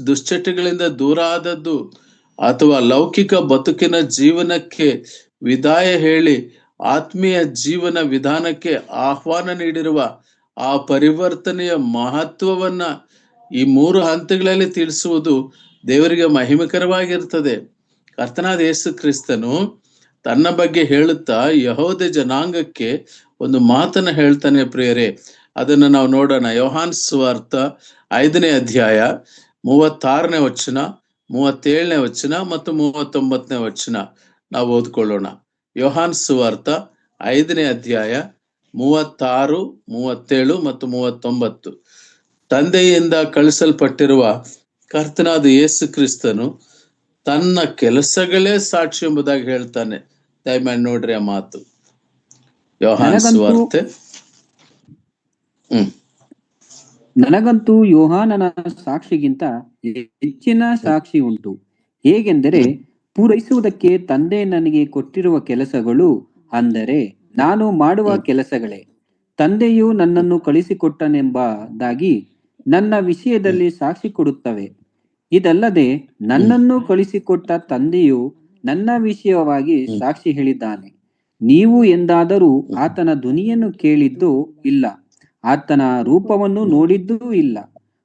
ದುಶ್ಚಟಗಳಿಂದ ದೂರ ಆದದ್ದು, ಅಥವಾ ಲೌಕಿಕ ಬದುಕಿನ ಜೀವನಕ್ಕೆ ವಿದಾಯ ಹೇಳಿ ಆತ್ಮೀಯ ಜೀವನ ವಿಧಾನಕ್ಕೆ ಆಹ್ವಾನ ನೀಡಿರುವ ಆ ಪರಿವರ್ತನೆಯ ಮಹತ್ವವನ್ನ ಈ 3 ಹಂತಗಳಲ್ಲಿ ತಿಳಿಸುವುದು ದೇವರಿಗೆ ಮಹಿಮಕರವಾಗಿರ್ತದೆ. ಕರ್ತನಾದ ಯೇಸು ಕ್ರಿಸ್ತನು ತನ್ನ ಬಗ್ಗೆ ಹೇಳುತ್ತಾ ಯಹೂದ ಜನಾಂಗಕ್ಕೆ ಒಂದು ಮಾತನ್ನ ಹೇಳ್ತಾನೆ ಪ್ರಿಯರೇ. ಅದನ್ನ ನಾವು ನೋಡೋಣ. ಯೋಹಾನ್ ಸುವಾರ್ತ 5ನೇ ಅಧ್ಯಾಯ 36ನೇ ವಚನ, 37ನೇ ವಚನ ಮತ್ತು 39ನೇ ವಚನ ನಾವು ಓದ್ಕೊಳ್ಳೋಣ. ಯೋಹಾನ್ ಸುವಾರ್ತ 5ನೇ ಅಧ್ಯಾಯ 36, 37 ಮತ್ತು 39. ತಂದೆಯಿಂದ ಕಳಿಸಲ್ಪಟ್ಟಿರುವ ಕರ್ತನಾದ ಯೇಸು ಕ್ರಿಸ್ತನು ತನ್ನ ಕೆಲಸಗಳೇ ಸಾಕ್ಷಿ ಎಂಬುದಾಗಿ ಹೇಳ್ತಾನೆ. ದಯಮಾಡಿ ನೋಡ್ರಿ ಆ ಮಾತು. ಯೋಹಾನ್ ಸುವಾರ್ತೆ. ನನಗಂತೂ ಯೋಹಾನನ ಸಾಕ್ಷಿಗಿಂತ ಹೆಚ್ಚಿನ ಸಾಕ್ಷಿ ಉಂಟು. ಹೇಗೆಂದರೆ, ಪೂರೈಸುವುದಕ್ಕೆ ತಂದೆ ನನಗೆ ಕೊಟ್ಟಿರುವ ಕೆಲಸಗಳು, ಅಂದರೆ ನಾನು ಮಾಡುವ ಕೆಲಸಗಳೇ, ತಂದೆಯು ನನ್ನನ್ನು ಕಳಿಸಿಕೊಟ್ಟನೆಂಬುದಾಗಿ ನನ್ನ ವಿಷಯದಲ್ಲಿ ಸಾಕ್ಷಿ ಕೊಡುತ್ತವೆ. ಇದಲ್ಲದೆ ನನ್ನನ್ನು ಕಳಿಸಿಕೊಟ್ಟ ತಂದೆಯು ನನ್ನ ವಿಷಯವಾಗಿ ಸಾಕ್ಷಿ ಹೇಳಿದ್ದಾನೆ. ನೀವು ಎಂದಾದರೂ ಆತನ ಧ್ವನಿಯನ್ನು ಕೇಳಿದ್ದೂ ಇಲ್ಲ, ಆತನ ರೂಪವನ್ನು ನೋಡಿದ್ದೂ ಇಲ್ಲ,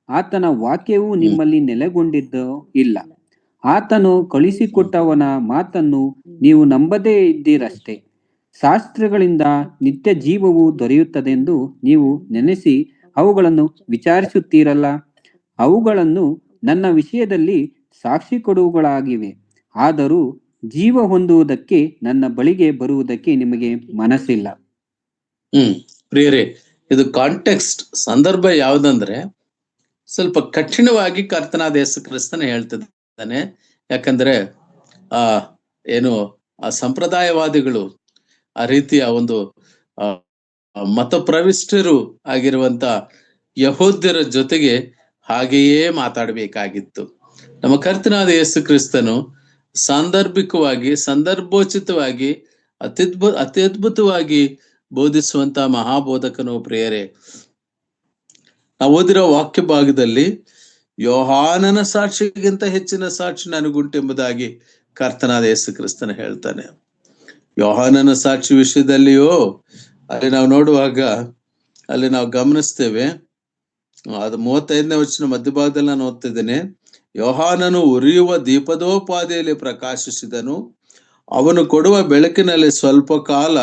ಆತನ ವಾಕ್ಯವು ನಿಮ್ಮಲ್ಲಿ ನೆಲೆಗೊಂಡಿದ್ದೂ ಇಲ್ಲ. ಆತನು ಕಳಿಸಿಕೊಟ್ಟವನ ಮಾತನ್ನು ನೀವು ನಂಬದೇ ಇದ್ದೀರಷ್ಟೇ. ಶಾಸ್ತ್ರಗಳಿಂದ ನಿತ್ಯ ಜೀವವು ದೊರೆಯುತ್ತದೆಂದು ನೀವು ನೆನೆಸಿ ಅವುಗಳನ್ನು ವಿಚಾರಿಸುತ್ತೀರಲ್ಲ. ಅವುಗಳನ್ನು ನನ್ನ ವಿಷಯದಲ್ಲಿ ಸಾಕ್ಷಿ ಕೊಡುವುಗಳಾಗಿವೆ. ಆದರೂ ಜೀವ ಹೊಂದುವುದಕ್ಕೆ ನನ್ನ ಬಳಿಗೆ ಬರುವುದಕ್ಕೆ ನಿಮಗೆ ಮನಸ್ಸಿಲ್ಲ. ಪ್ರಿಯರೇ, ಇದು ಕಾಂಟೆಕ್ಸ್ಟ್, ಸಂದರ್ಭ ಯಾವುದಂದ್ರೆ ಸ್ವಲ್ಪ ಕಠಿಣವಾಗಿ ಕರ್ತನಾದ ಯೇಸು ಕ್ರಿಸ್ತನ ಹೇಳ್ತಿದ್ದಾನೆ. ಯಾಕಂದ್ರೆ ಆ ಸಂಪ್ರದಾಯವಾದಿಗಳು, ಆ ರೀತಿಯ ಒಂದು ಮತ ಪ್ರವಿಷ್ಟರು ಆಗಿರುವಂತ ಯಹೂದ್ಯರ ಜೊತೆಗೆ ಹಾಗೆಯೇ ಮಾತಾಡಬೇಕಾಗಿತ್ತು. ನಮ್ಮ ಕರ್ತನಾದ ಯೇಸು ಕ್ರಿಸ್ತನು ಸಾಂದರ್ಭಿಕವಾಗಿ, ಸಂದರ್ಭೋಚಿತವಾಗಿ, ಅತ್ಯದ್ಭುತವಾಗಿ ಬೋಧಿಸುವಂತ ಮಹಾಬೋಧಕನು. ಪ್ರಿಯರೇ, ನಾವು ಓದಿರೋ ವಾಕ್ಯ ಭಾಗದಲ್ಲಿ ಯೋಹಾನನ ಸಾಕ್ಷಿಗಿಂತ ಹೆಚ್ಚಿನ ಸಾಕ್ಷಿ ನನಗುಂಟೆಂಬುದಾಗಿ ಕರ್ತನಾದ ಯೇಸು ಕ್ರಿಸ್ತನ ಹೇಳ್ತಾನೆ. ಯೋಹಾನನ ಸಾಕ್ಷಿ ವಿಷಯದಲ್ಲಿಯೋ ಅಲ್ಲಿ ನಾವು ನೋಡುವಾಗ ಅಲ್ಲಿ ನಾವು ಗಮನಿಸ್ತೇವೆ, ಅದು 35ನೇ ವಚನ ಮಧ್ಯಭಾಗದಲ್ಲಿ ನಾನು ಓದ್ತಿದ್ದೇನೆ. ಯೋಹಾನನು ಉರಿಯುವ ದೀಪದೋಪಾದಿಯಲ್ಲಿ ಪ್ರಕಾಶಿಸಿದನು. ಅವನು ಕೊಡುವ ಬೆಳಕಿನಲ್ಲಿ ಸ್ವಲ್ಪ ಕಾಲ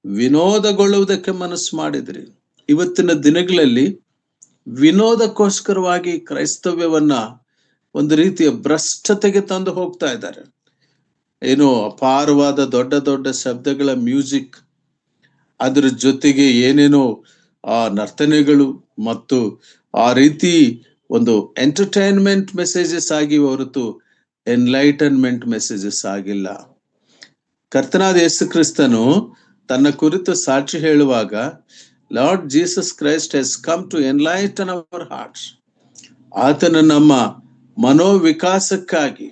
ವಿನೋದಗೊಳ್ಳುವುದಕ್ಕೆ ಮನಸ್ಸು ಮಾಡಿದ್ರಿ. ಇವತ್ತಿನ ದಿನಗಳಲ್ಲಿ ವಿನೋದಕ್ಕೋಸ್ಕರವಾಗಿ ಕ್ರೈಸ್ತವ್ಯವನ್ನ ಒಂದು ರೀತಿಯ ಭ್ರಷ್ಟತೆಗೆ ತಂದು ಹೋಗ್ತಾ ಇದ್ದಾರೆ. ಏನು ಅಪಾರವಾದ ದೊಡ್ಡ ದೊಡ್ಡ ಶಬ್ದಗಳ ಮ್ಯೂಸಿಕ್, ಅದರ ಜೊತೆಗೆ ಏನೇನೋ ನರ್ತನೆಗಳು ಮತ್ತು ಆ ರೀತಿ ಒಂದು ಎಂಟರ್ಟೈನ್ಮೆಂಟ್ ಮೆಸೇಜಸ್ ಆಗಿ ಹೊರತು ಎನ್ಲೈಟನ್ಮೆಂಟ್ ಮೆಸೇಜಸ್ ಆಗಿಲ್ಲ. ಕರ್ತನಾದ ಯೇಸು ಕ್ರಿಸ್ತನು ತನ್ನ ಕುರಿತು ಸಾಕ್ಷಿ ಹೇಳುವಾಗ, Lord Jesus Christ has come to enlighten our hearts. ಆತನು ನಮ್ಮ ಮನೋವಿಕಾಸಕ್ಕಾಗಿ,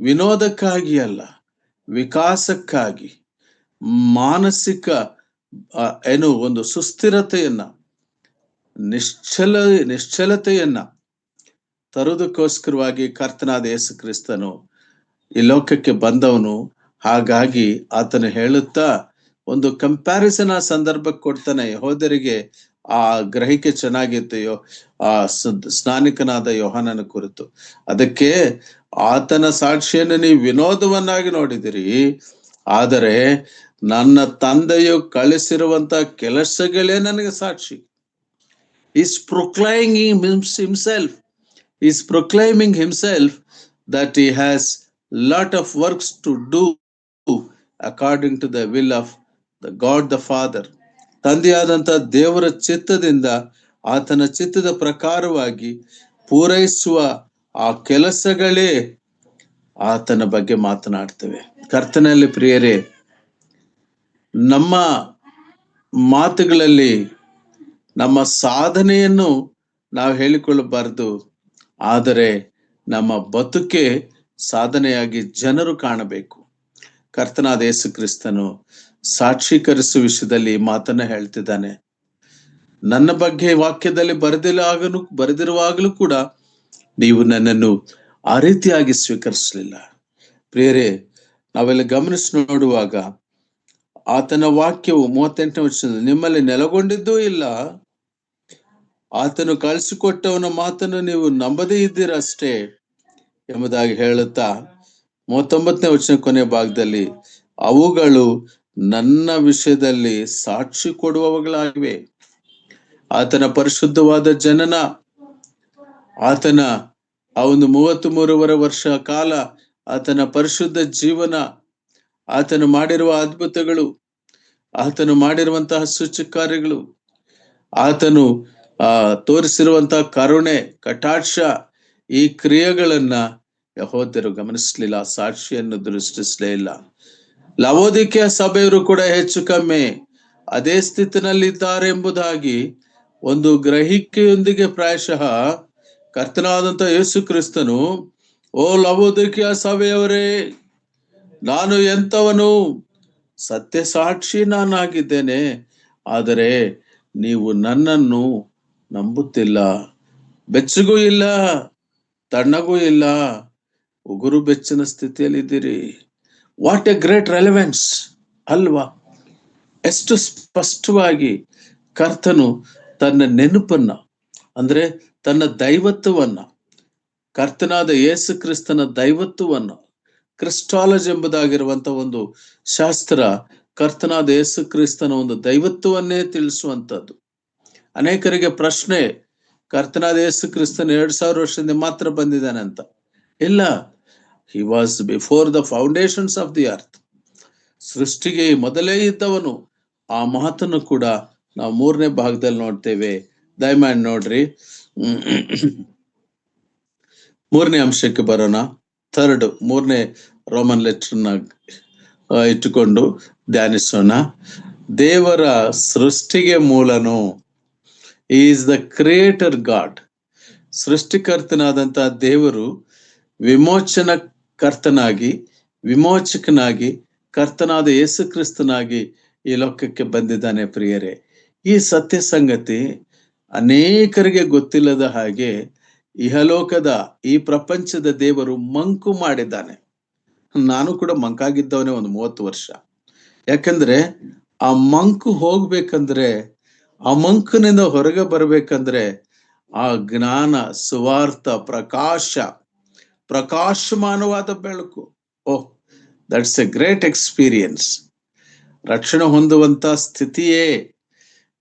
ವಿನೋದಕ್ಕಾಗಿ ಅಲ್ಲ, ವಿಕಾಸಕ್ಕಾಗಿ, ಮಾನಸಿಕ ಒಂದು ಸುಸ್ಥಿರತೆಯನ್ನ, ನಿಶ್ಚಲತೆಯನ್ನ ತರುವುದಕ್ಕೋಸ್ಕರವಾಗಿ ಕರ್ತನಾದ ಯೇಸು ಕ್ರಿಸ್ತನು ಈ ಲೋಕಕ್ಕೆ ಬಂದವನು. ಹಾಗಾಗಿ ಆತನು ಹೇಳುತ್ತಾ ಒಂದು ಕಂಪ್ಯಾರಿಸನ್ ಆ ಸಂದರ್ಭಕ್ಕೆ ಕೊಡ್ತಾನೆ. ಯೆಹೂದ್ಯರಿಗೆ ಆ ಗ್ರಹಿಕೆ ಚೆನ್ನಾಗಿತ್ತು ಆ ಸ್ನಾನಿಕನಾದ ಯೋಹಾನನ ಕುರಿತು. ಅದಕ್ಕೆ ಆತನ ಸಾಕ್ಷಿಯನ್ನು ನೀವು ವಿನೋದವನ್ನಾಗಿ ನೋಡಿದಿರಿ, ಆದರೆ ನನ್ನ ತಂದೆಯು ಕಳಿಸಿರುವಂತ ಕೆಲಸಗಳೇ ನನಗೆ ಸಾಕ್ಷಿ. Is proclaiming himself that he has lot of works to do according to the will of the God the Father. ತಂದೆಯಾದಂತ ದೇವರ ಚಿತ್ತದಿಂದ, ಆತನ ಚಿತ್ತದ ಪ್ರಕಾರವಾಗಿ ಪೂರೈಸುವ ಆ ಕೆಲಸಗಳೇ ಆತನ ಬಗ್ಗೆ ಮಾತನಾಡ್ತೇವೆ. ಕರ್ತನಲ್ಲಿ ಪ್ರಿಯರೇ, ನಮ್ಮ ಮಾತುಗಳಲ್ಲಿ ನಮ್ಮ ಸಾಧನೆಯನ್ನು ನಾವು ಹೇಳಿಕೊಳ್ಳಬಾರದು, ಆದರೆ ನಮ್ಮ ಬದುಕೆ ಸಾಧನೆಯಾಗಿ ಜನರು ಕಾಣಬೇಕು. ಕರ್ತನಾದ ಯೇಸು ಕ್ರಿಸ್ತನು ಸಾಕ್ಷೀಕರಿಸುವ ವಿಷಯದಲ್ಲಿ ಮಾತನ್ನ ಹೇಳ್ತಿದ್ದಾನೆ. ನನ್ನ ಬಗ್ಗೆ ವಾಕ್ಯದಲ್ಲಿ ಬರೆದಿರುವಾಗಲೂ ಕೂಡ ನೀವು ನನ್ನನ್ನು ಆ ರೀತಿಯಾಗಿ ಸ್ವೀಕರಿಸಲಿಲ್ಲ. ಪ್ರಿಯರೇ, ನಾವೆಲ್ಲ ಗಮನಿಸಿ ನೋಡುವಾಗ ಆತನ ವಾಕ್ಯವು 38ನೇ ವಚನದಲ್ಲಿ ನಿಮ್ಮಲ್ಲಿ ನೆಲೆಗೊಂಡಿದ್ದೂ ಇಲ್ಲ, ಆತನು ಕಳಿಸಿಕೊಟ್ಟವನ ಮಾತನ್ನು ನೀವು ನಂಬದೇ ಇದ್ದೀರಷ್ಟೇ ಎಂಬುದಾಗಿ ಹೇಳುತ್ತಾ 39ನೇ ವಚನ ಕೊನೆಯ ಭಾಗದಲ್ಲಿ ಅವುಗಳು ನನ್ನ ವಿಷಯದಲ್ಲಿ ಸಾಕ್ಷಿ ಕೊಡುವವುಗಳಾಗಿವೆ. ಆತನ ಪರಿಶುದ್ಧವಾದ ಜನನ, ಆತನ ಆ ಒಂದು 33 ವರ್ಷ ಕಾಲ ಆತನ ಪರಿಶುದ್ಧ ಜೀವನ, ಆತನು ಮಾಡಿರುವ ಅದ್ಭುತಗಳು, ಆತನು ಮಾಡಿರುವಂತಹ ಸೂಚಕಾರ್ಯಗಳು, ಆತನು ತೋರಿಸಿರುವಂತಹ ಕರುಣೆ, ಕಟಾಕ್ಷ, ಈ ಕ್ರಿಯೆಗಳನ್ನ ಯೆಹೂದ್ಯರು ಗಮನಿಸಲಿಲ್ಲ, ಸಾಕ್ಷಿಯನ್ನು ದೃಷ್ಟಿಸಲೇ ಇಲ್ಲ. ಲವೋದಿಕೀಯ ಸಭೆಯವರು ಕೂಡ ಹೆಚ್ಚು ಕಮ್ಮಿ ಅದೇ ಸ್ಥಿತಿನಲ್ಲಿದ್ದಾರೆ ಎಂಬುದಾಗಿ ಒಂದು ಗ್ರಹಿಕೆಯೊಂದಿಗೆ ಪ್ರಾಯಶಃ ಕರ್ತನಾದಂತ ಯೇಸು ಕ್ರಿಸ್ತನು, ಓ ಲವೋದಿಕೀಯ ಸಭೆಯವರೇ, ನಾನು ಎಂತವನು, ಸತ್ಯ ಸಾಕ್ಷಿ ನಾನಾಗಿದ್ದೇನೆ, ಆದರೆ ನೀವು ನನ್ನನ್ನು ನಂಬುತ್ತಿಲ್ಲ, ಬೆಚ್ಚಗೂ ಇಲ್ಲ, ತಣ್ಣಗೂ ಇಲ್ಲ, ಉಗುರು ಬೆಚ್ಚನ ಸ್ಥಿತಿಯಲ್ಲಿ ಇದ್ದೀರಿ. ವಾಟ್ ಎ ಗ್ರೇಟ್ ರೆಲೆವೆನ್ಸ್ ಅಲ್ವಾ? ಎಷ್ಟು ಸ್ಪಷ್ಟವಾಗಿ ಕರ್ತನು ತನ್ನ ನೆನಪನ್ನ, ಅಂದ್ರೆ ತನ್ನ ದೈವತ್ವವನ್ನ, ಕರ್ತನಾದ ಯೇಸು ಕ್ರಿಸ್ತನ ದೈವತ್ವವನ್ನ, ಕ್ರಿಸ್ಟಾಲಜಿ ಎಂಬುದಾಗಿರುವಂತ ಒಂದು ಶಾಸ್ತ್ರ ಕರ್ತನಾದ ಯೇಸು ಕ್ರಿಸ್ತನ ಒಂದು ದೈವತ್ವವನ್ನೇ ತಿಳಿಸುವಂತದ್ದು. ಅನೇಕರಿಗೆ ಪ್ರಶ್ನೆ, ಕರ್ತನಾದ ಯೇಸು ಕ್ರಿಸ್ತನ 2000 ವರ್ಷದಿಂದ ಮಾತ್ರ ಬಂದಿದ್ದಾನೆ ಅಂತ. ಇಲ್ಲ, he was before the foundations of the earth. ಸೃಷ್ಟಿಗೆ ಮೊದಲೇ ಇದ್ದವನು. ಆ ಮಾತನ್ನು ಕೂಡ ನಾವು 3ನೇ ಭಾಗದಲ್ಲಿ ನೋಡ್ತೇವೆ. ದಯಮಾಡಿ ನೋಡ್ರಿ, 3ನೇ ಅಂಶಕ್ಕೆ ಬರೋಣ. 3ನೇ ರೋಮನ್ ಲೆಟರ್ನ ಇಟ್ಟುಕೊಂಡು ಧ್ಯಾನಿಸೋಣ. ದೇವರ ಸೃಷ್ಟಿಗೆ ಮೂಲನು, ಈಸ್ ದ ಕ್ರಿಯೇಟರ್ ಗಾಡ್. ಸೃಷ್ಟಿಕರ್ತನಾದಂತ ದೇವರು ವಿಮೋಚಕನಾಗಿ ಕರ್ತನಾದ ಯೇಸು ಕ್ರಿಸ್ತನಾಗಿ ಈ ಲೋಕಕ್ಕೆ ಬಂದಿದ್ದಾನೆ. ಪ್ರಿಯರೇ, ಈ ಸತ್ಯ ಸಂಗತಿ ಅನೇಕರಿಗೆ ಗೊತ್ತಿಲ್ಲದ ಹಾಗೆ ಇಹಲೋಕದ ಈ ಪ್ರಪಂಚದ ದೇವರು ಮಂಕು ಮಾಡಿದ್ದಾನೆ. ನಾನು ಕೂಡ ಮಂಕಾಗಿದ್ದವನೇ ಒಂದು 30 ವರ್ಷ. ಯಾಕಂದ್ರೆ ಆ ಮಂಕು ಹೋಗ್ಬೇಕಂದ್ರೆ, ಆ ಮಂಕನಿಂದ ಹೊರಗೆ ಬರ್ಬೇಕಂದ್ರೆ ಆ ಜ್ಞಾನ, ಸುವಾರ್ಥ, ಪ್ರಕಾಶಮಾನವಾದ ಬೆಳಕು, ಓಹ್ ದಟ್ಸ್ ಎ ಗ್ರೇಟ್ ಎಕ್ಸ್ಪೀರಿಯನ್ಸ್. ರಕ್ಷಣೆ ಹೊಂದುವಂತ ಸ್ಥಿತಿಯೇ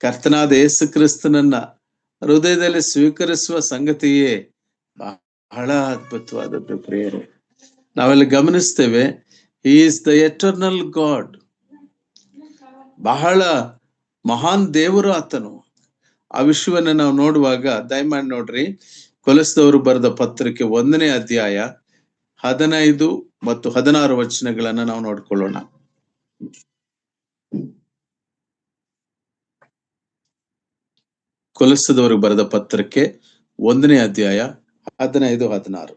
ಕರ್ತನಾದ ಯೇಸು ಕ್ರಿಸ್ತನನ್ನ ಹೃದಯದಲ್ಲಿ ಸ್ವೀಕರಿಸುವ ಸಂಗತಿಯೇ ಬಹಳ ಅದ್ಭುತವಾದದ್ದು ಪ್ರಿಯರೇ. ನಾವೆಲ್ಲ ಗಮನಿಸ್ತೇವೆ, he is the eternal God. ಬಹಳ ಮಹಾನ್ ದೇವರು ಆತನು. ಆ ವಿಷಯವನ್ನ ನಾವು ನೋಡುವಾಗ ದಯಮಾಡಿ ನೋಡ್ರಿ, ಕೊಲೊಸ್ಸದವರು ಬರೆದ ಪತ್ರಿಕೆ 1ನೇ ಅಧ್ಯಾಯ 15 ಮತ್ತು 16 ವಚನಗಳನ್ನ ನಾವು ನೋಡ್ಕೊಳ್ಳೋಣ. ಕೊಲೊಸ್ಸದವರು ಬರೆದ ಪತ್ರಿಕೆ 1ನೇ ಅಧ್ಯಾಯ 15, 16.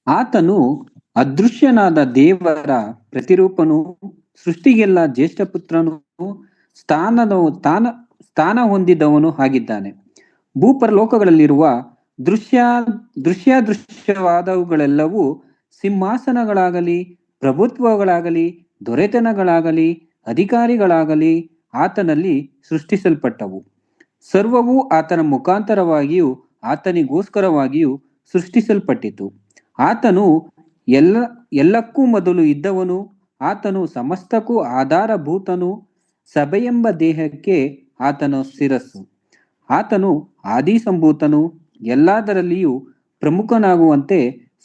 ಆತನು ಅದೃಶ್ಯನಾದ ದೇವರ ಪ್ರತಿರೂಪನು, ಸೃಷ್ಟಿಗೆಲ್ಲ ಜ್ಯೇಷ್ಠ ಪುತ್ರನು, ಸ್ಥಾನ ಹೊಂದಿದವನು ಆಗಿದ್ದಾನೆ. ಭೂಪರಲೋಕಗಳಲ್ಲಿರುವ ದೃಶ್ಯವಾದವುಗಳೆಲ್ಲವೂ, ಸಿಂಹಾಸನಗಳಾಗಲಿ, ಪ್ರಭುತ್ವಗಳಾಗಲಿ, ದೊರೆತನಗಳಾಗಲಿ, ಅಧಿಕಾರಿಗಳಾಗಲಿ ಆತನಲ್ಲಿ ಸೃಷ್ಟಿಸಲ್ಪಟ್ಟವು. ಸರ್ವವೂ ಆತನ ಮುಖಾಂತರವಾಗಿಯೂ ಆತನಿಗೋಸ್ಕರವಾಗಿಯೂ ಸೃಷ್ಟಿಸಲ್ಪಟ್ಟಿತು. ಆತನು ಎಲ್ಲಕ್ಕೂ ಮೊದಲು ಇದ್ದವನು, ಆತನು ಸಮಸ್ತಕ್ಕೂ ಆಧಾರಭೂತನು. ಸಭೆಯೆಂಬ ದೇಹಕ್ಕೆ ಆತನು ಶಿರಸ್ಸು. ಆತನು ಆದಿಸಂಭೂತನು, ಎಲ್ಲದರಲ್ಲಿಯೂ ಪ್ರಮುಖನಾಗುವಂತೆ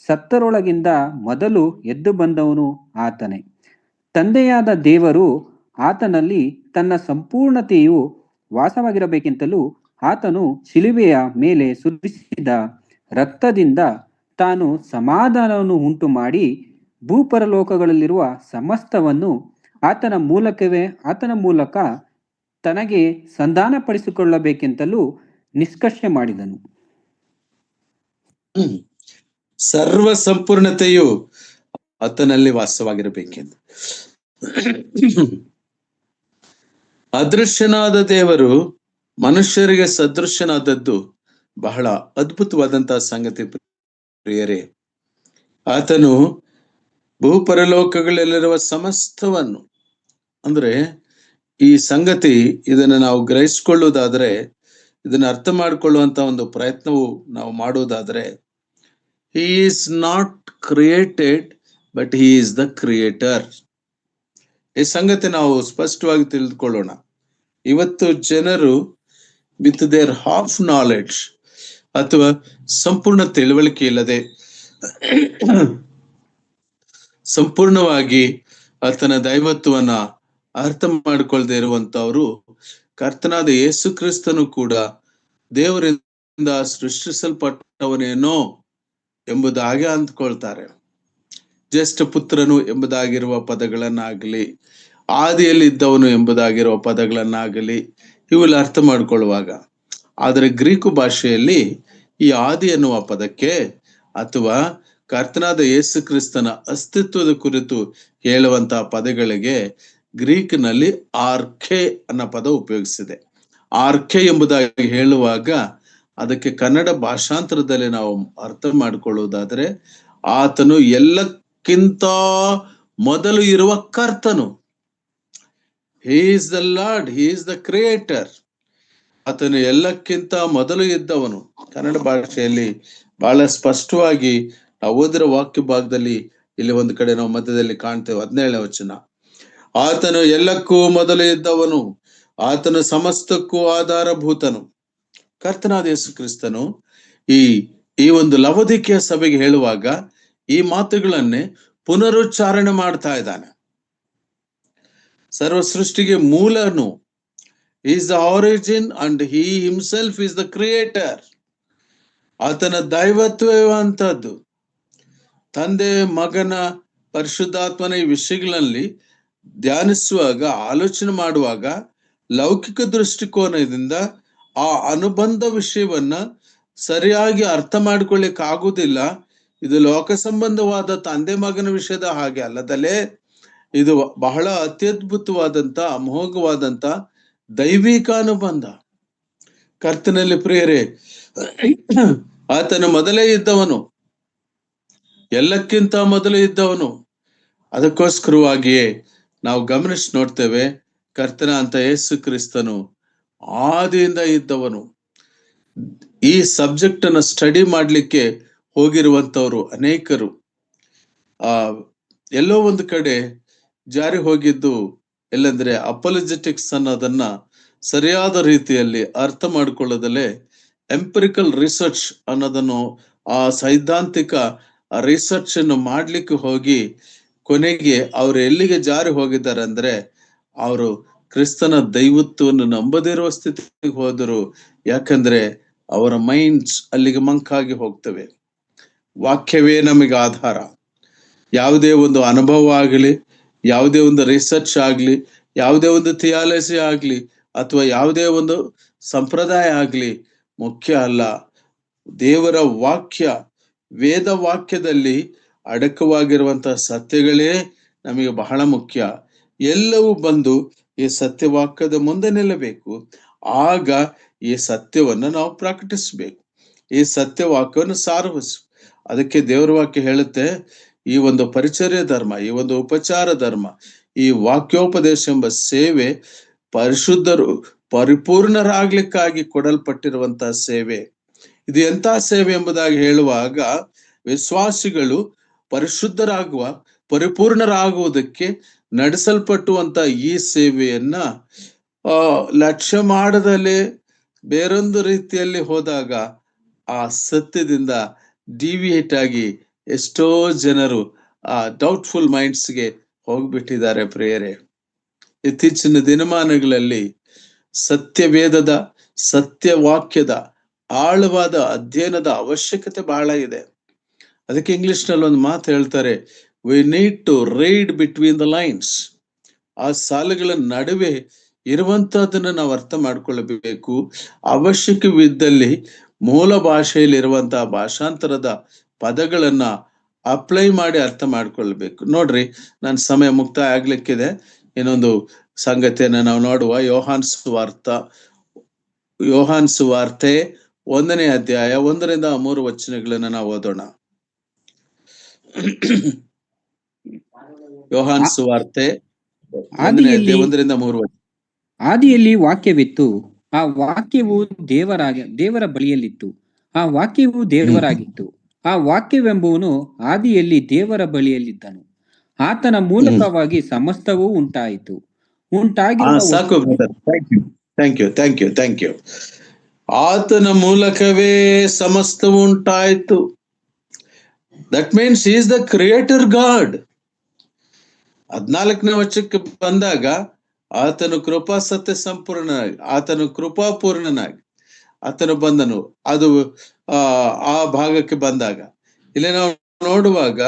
ಸತ್ತರೊಳಗಿಂದ ಮೊದಲು ಎದ್ದು ಬಂದವನು ಆತನೇ. ತಂದೆಯಾದ ದೇವರು ಆತನಲ್ಲಿ ತನ್ನ ಸಂಪೂರ್ಣತೆಯು ವಾಸವಾಗಿರಬೇಕೆಂತಲೂ ಆತನು ಶಿಲುಬೆಯ ಮೇಲೆ ಸುರಿಸಿದ ರಕ್ತದಿಂದ ತಾನು ಸಮಾಧಾನವನ್ನು ಉಂಟು ಮಾಡಿ ಭೂಪರಲೋಕಗಳಲ್ಲಿರುವ ಸಮಸ್ತವನ್ನು ಆತನ ಮೂಲಕ ತನಗೆ ಸಂಧಾನಪಡಿಸಿಕೊಳ್ಳಬೇಕೆಂತಲೂ ನಿಷ್ಕರ್ಷೆ ಮಾಡಿದನು. ಸರ್ವ ಸಂಪೂರ್ಣತೆಯು ಆತನಲ್ಲಿ ವಾಸವಾಗಿರಬೇಕೆಂದು. ಅದೃಶ್ಯನಾದ ದೇವರು ಮನುಷ್ಯರಿಗೆ ಸದೃಶ್ಯನಾದದ್ದು ಬಹಳ ಅದ್ಭುತವಾದಂತಹ ಸಂಗತಿ ಪ್ರಿಯರೇ. ಆತನು ಭೂಪರಲೋಕಗಳಲ್ಲಿರುವ ಸಮಸ್ತವನ್ನು, ಅಂದ್ರೆ ಈ ಸಂಗತಿ, ಇದನ್ನು ನಾವು ಗ್ರಹಿಸಿಕೊಳ್ಳುವುದಾದ್ರೆ, ಇದನ್ನ ಅರ್ಥ ಮಾಡಿಕೊಳ್ಳುವಂತ ಒಂದು ಪ್ರಯತ್ನವು ನಾವು ಮಾಡುವುದಾದ್ರೆ, he is not created but he is the creator. ಈ ಸಂಗತಿ ನಾವು ಸ್ಪಷ್ಟವಾಗಿ ತಿಳಿದುಕೊಳ್ಳೋಣ. ಇವತ್ತು ಜನರು ವಿತ್ ದೇರ್ ಹಾಫ್ ನಾಲೆಡ್ಜ್ ಅಥವಾ ಸಂಪೂರ್ಣ ತಿಳುವಳಿಕೆ ಇಲ್ಲದೆ ಸಂಪೂರ್ಣವಾಗಿ ಆತನ ದೈವತ್ವವನ್ನ ಅರ್ಥ ಮಾಡಿಕೊಳ್ಳದೆ ಇರುವಂತವರು ಕರ್ತನಾದ ಯೇಸು ಕ್ರಿಸ್ತನು ಕೂಡ ದೇವರಿಂದ ಸೃಷ್ಟಿಸಲ್ಪಟ್ಟವನೇನೋ ಎಂಬುದಾಗಿ ಅಂದ್ಕೊಳ್ತಾರೆ. ಜ್ಯೇಷ್ಠ ಪುತ್ರನು ಎಂಬುದಾಗಿರುವ ಪದಗಳನ್ನಾಗಲಿ, ಆದಿಯಲ್ಲಿ ಇದ್ದವನು ಎಂಬುದಾಗಿರುವ ಪದಗಳನ್ನಾಗಲಿ ಇವೆಲ್ಲ ಅರ್ಥ ಮಾಡಿಕೊಳ್ಳುವಾಗ, ಆದರೆ ಗ್ರೀಕು ಭಾಷೆಯಲ್ಲಿ ಈ ಆದಿ ಎನ್ನುವ ಪದಕ್ಕೆ ಅಥವಾ ಕರ್ತನಾದ ಯೇಸು ಕ್ರಿಸ್ತನ ಅಸ್ತಿತ್ವದ ಕುರಿತು ಹೇಳುವಂತಹ ಪದಗಳಿಗೆ ಗ್ರೀಕ್ನಲ್ಲಿ ಆರ್ಖೆ ಅನ್ನೋ ಪದ ಉಪಯೋಗಿಸಿದೆ. ಆರ್ಖೆ ಎಂಬುದಾಗಿ ಹೇಳುವಾಗ ಅದಕ್ಕೆ ಕನ್ನಡ ಭಾಷಾಂತರದಲ್ಲಿ ನಾವು ಅರ್ಥ ಮಾಡಿಕೊಳ್ಳುವುದಾದ್ರೆ, ಆತನು ಎಲ್ಲಕ್ಕಿಂತ ಮೊದಲು ಇರುವ ಕರ್ತನು. ಹಿ is the lord, he is the creator. ಆತನು ಎಲ್ಲಕ್ಕಿಂತ ಮೊದಲು ಇದ್ದವನು. ಕನ್ನಡ ಭಾಷೆಯಲ್ಲಿ ಬಹಳ ಸ್ಪಷ್ಟವಾಗಿ ನಾವು ಓದಿರೋ ವಾಕ್ಯ ಭಾಗದಲ್ಲಿ ಇಲ್ಲಿ ಒಂದು ಕಡೆ ನಾವು ಮಧ್ಯದಲ್ಲಿ ಕಾಣ್ತೇವೆ. 17ನೇ ವಚನ, ಆತನು ಎಲ್ಲಕ್ಕೂ ಮೊದಲು ಇದ್ದವನು, ಆತನು ಸಮಸ್ತಕ್ಕೂ ಆಧಾರಭೂತನು. ಕರ್ತನಾದ ಯೇಸು ಕ್ರಿಸ್ತನು ಈ ಒಂದು ಲವೋದಿಕೀಯ ಸಭೆಗೆ ಹೇಳುವಾಗ ಈ ಮಾತುಗಳನ್ನೇ ಪುನರುಚ್ಚಾರಣೆ ಮಾಡ್ತಾ ಇದ್ದಾನೆ. ಸರ್ವ ಸೃಷ್ಟಿಗೆ ಮೂಲನು, is the origin and he himself is the creator. ಆತನ ದೈವತ್ವವಂತದ್ದು. ತಂದೆ, ಮಗನ, ಪರಿಶುದ್ಧಾತ್ಮನ ಈ ವಿಷಯಗಳಲ್ಲಿ ಧ್ಯಾನಿಸುವಾಗ, ಆಲೋಚನೆ ಮಾಡುವಾಗ ಲೌಕಿಕ ದೃಷ್ಟಿಕೋನದಿಂದ ಆ ಅನುಬಂಧ ವಿಷಯವನ್ನ ಸರಿಯಾಗಿ ಅರ್ಥ ಮಾಡಿಕೊಳ್ಳಿಕ್ಕೆ ಆಗುವುದಿಲ್ಲ. ಇದು ಲೋಕ ಸಂಬಂಧವಾದ ತಂದೆ ಮಗನ ವಿಷಯದ ಹಾಗೆ ಅಲ್ಲದಲೇ ಇದು ಬಹಳ ಅತ್ಯದ್ಭುತವಾದಂತ, ಅಮೋಘವಾದಂತ ದೈವಿಕ ಅನುಬಂಧ. ಕರ್ತನಲ್ಲಿ ಪ್ರಿಯರೇ, ಆತನು ಮೊದಲೇ ಇದ್ದವನು, ಎಲ್ಲಕ್ಕಿಂತ ಮೊದಲು ಇದ್ದವನು. ಅದಕ್ಕೋಸ್ಕರವಾಗಿಯೇ ನಾವು ಗಮನಿಸಿ ನೋಡ್ತೇವೆ, ಕರ್ತನ ಅಂತ ಯೇಸು ಕ್ರಿಸ್ತನು ಆದಿಯಿಂದ ಇದ್ದವನು. ಈ ಸಬ್ಜೆಕ್ಟ್ ಅನ್ನ ಸ್ಟಡಿ ಮಾಡ್ಲಿಕ್ಕೆ ಹೋಗಿರುವಂತವ್ರು ಅನೇಕರು ಎಲ್ಲೋ ಒಂದು ಕಡೆ ಜಾರಿ ಹೋಗಿದ್ದು ಎಲ್ಲಂದ್ರೆ ಅಪೊಲಿಜೆಟಿಕ್ಸ್ ಅನ್ನೋದನ್ನ ಸರಿಯಾದ ರೀತಿಯಲ್ಲಿ ಅರ್ಥ ಮಾಡಿಕೊಳ್ಳದಲ್ಲೇ ಎಂಪಿರಿಕಲ್ ರಿಸರ್ಚ್ ಅನ್ನೋದನ್ನು ಆ ಸೈದ್ಧಾಂತಿಕ ರಿಸರ್ಚ್ ಅನ್ನು ಮಾಡ್ಲಿಕ್ಕೆ ಹೋಗಿ ಕೊನೆಗೆ ಅವರು ಎಲ್ಲಿಗೆ ಜಾರಿ ಹೋಗಿದ್ದಾರೆ ಅಂದ್ರೆ ಅವರು ಕ್ರಿಸ್ತನ ದೈವತ್ವವನ್ನು ನಂಬದಿರುವ ಸ್ಥಿತಿಗೆ ಹೋದರು. ಯಾಕಂದ್ರೆ ಅವರ ಮೈಂಡ್ಸ್ ಅಲ್ಲಿಗೆ ಮಂಕಾಗಿ ಹೋಗ್ತವೆ. ವಾಕ್ಯವೇ ನಮಗೆ ಆಧಾರ. ಯಾವುದೇ ಒಂದು ಅನುಭವ ಆಗಲಿ, ಯಾವುದೇ ಒಂದು ರಿಸರ್ಚ್ ಆಗ್ಲಿ, ಯಾವುದೇ ಒಂದು ಥಿಯಾಲಜಿ ಆಗ್ಲಿ, ಅಥವಾ ಯಾವುದೇ ಒಂದು ಸಂಪ್ರದಾಯ ಆಗ್ಲಿ ಮುಖ್ಯ ಅಲ್ಲ. ದೇವರ ವಾಕ್ಯ, ವೇದ ವಾಕ್ಯದಲ್ಲಿ ಅಡಕವಾಗಿರುವಂತಹ ಸತ್ಯಗಳೇ ನಮಗೆ ಬಹಳ ಮುಖ್ಯ. ಎಲ್ಲವೂ ಬಂದು ಈ ಸತ್ಯವಾಕ್ಯದ ಮುಂದೆ ನಿಲ್ಲಬೇಕು. ಆಗ ಈ ಸತ್ಯವನ್ನು ನಾವು ಪ್ರಕಟಿಸಬೇಕು, ಈ ಸತ್ಯವಾಕ್ಯವನ್ನು ಸಾರವಸು. ಅದಕ್ಕೆ ದೇವರ ವಾಕ್ಯ ಹೇಳುತ್ತೆ, ಈ ಒಂದು ಪರಿಚರ್ಯ ಧರ್ಮ, ಈ ಒಂದು ಉಪಚಾರ ಧರ್ಮ, ಈ ವಾಕ್ಯೋಪದೇಶ ಎಂಬ ಸೇವೆ ಪರಿಶುದ್ಧರು ಪರಿಪೂರ್ಣರಾಗ್ಲಿಕ್ಕಾಗಿ ಕೊಡಲ್ಪಟ್ಟಿರುವಂತಹ ಸೇವೆ. ಇದು ಎಂಥ ಸೇವೆ ಎಂಬುದಾಗಿ ಹೇಳುವಾಗ, ವಿಶ್ವಾಸಿಗಳು ಪರಿಶುದ್ಧರಾಗುವ, ಪರಿಪೂರ್ಣರಾಗುವುದಕ್ಕೆ ನಡೆಸಲ್ಪಟ್ಟುವಂತ ಈ ಸೇವೆಯನ್ನ ಲಕ್ಷ್ಯ ಮಾಡದಲ್ಲೇ ಬೇರೊಂದು ರೀತಿಯಲ್ಲಿ ಹೋದಾಗ ಆ ಸತ್ಯದಿಂದ ಡಿವಿಯೇಟ್ ಆಗಿ ಎಷ್ಟೋ ಜನರು ಆ ಡೌಟ್ಫುಲ್ ಮೈಂಡ್ಸ್ಗೆ ಹೋಗ್ಬಿಟ್ಟಿದ್ದಾರೆ. ಪ್ರಿಯರೇ, ಇತ್ತೀಚಿನ ದಿನಮಾನಗಳಲ್ಲಿ ಸತ್ಯವೇದದ, ಸತ್ಯವಾಕ್ಯದ ಆಳವಾದ ಅಧ್ಯಯನದ ಅವಶ್ಯಕತೆ ಬಹಳ ಇದೆ. ಅದಕ್ಕೆ ಇಂಗ್ಲಿಷ್ ನಲ್ಲಿ ಒಂದು ಮಾತು ಹೇಳ್ತಾರೆ, we need to read between the lines. ಆ ಸಾಲುಗಳ ನಡುವೆ ಇರುವಂತಹದನ್ನ ನಾವು ಅರ್ಥ ಮಾಡ್ಕೊಳ್ಬೇಕು. ಅವಶ್ಯಕವಿದ್ದಲ್ಲಿ ಮೂಲ ಭಾಷೆಯಲ್ಲಿ ಇರುವಂತಹ ಭಾಷಾಂತರದ ಪದಗಳನ್ನ ಅಪ್ಲೈ ಮಾಡಿ ಅರ್ಥ ಮಾಡ್ಕೊಳ್ಬೇಕು. ನೋಡ್ರಿ, ನನ್ನ ಸಮಯ ಮುಕ್ತಾಯ ಆಗ್ಲಿಕ್ಕಿದೆ. ಇನ್ನೊಂದು ಸಂಗತಿಯನ್ನ ನಾವು ನೋಡುವ. ಯೋಹಾನ್ ಸುವಾರ್ತೆ 1ನೇ ಅಧ್ಯಾಯ 1ರಿಂದ 3 ವಚನಗಳನ್ನ ನಾವು ಓದೋಣ. ಯೋಹಾನ್ ಸುವಾರ್ತೆ 1ನೇ ಅಧ್ಯಾಯ 1ರಿಂದ 3 ವಚನ. ಆದಿಯಲ್ಲಿ ವಾಕ್ಯವಿತ್ತು, ಆ ವಾಕ್ಯವು ದೇವರ ಬಳಿಯಲ್ಲಿತ್ತು, ಆ ವಾಕ್ಯವು ದೇವರಾಗಿತ್ತು. ಆ ವಾಕ್ಯವೆಂಬುವನು ಆದಿಯಲ್ಲಿ ದೇವರ ಬಳಿಯಲ್ಲಿದ್ದನು. ಆತನ ಮೂಲಕವಾಗಿ ಸಮಸ್ತವೂ ಉಂಟಾಯಿತು. ಸಾಕು, ಥ್ಯಾಂಕ್ ಯು. ಆತನ ಮೂಲಕವೇ ಸಮಸ್ತವು ಉಂಟಾಯಿತು. That means is the creator God. 14ನೇ ವಚನಕ್ಕೆ ಬಂದಾಗ ಆತನು ಕೃಪಾ ಸತ್ಯ ಸಂಪೂರ್ಣನಾಗಿ, ಆತನು ಕೃಪಾಪೂರ್ಣನಾಗಿ ಆತನು ಬಂದನು. ಅದು ಆ ಭಾಗಕ್ಕೆ ಬಂದಾಗ ಇಲ್ಲಿ ನಾವು ನೋಡುವಾಗ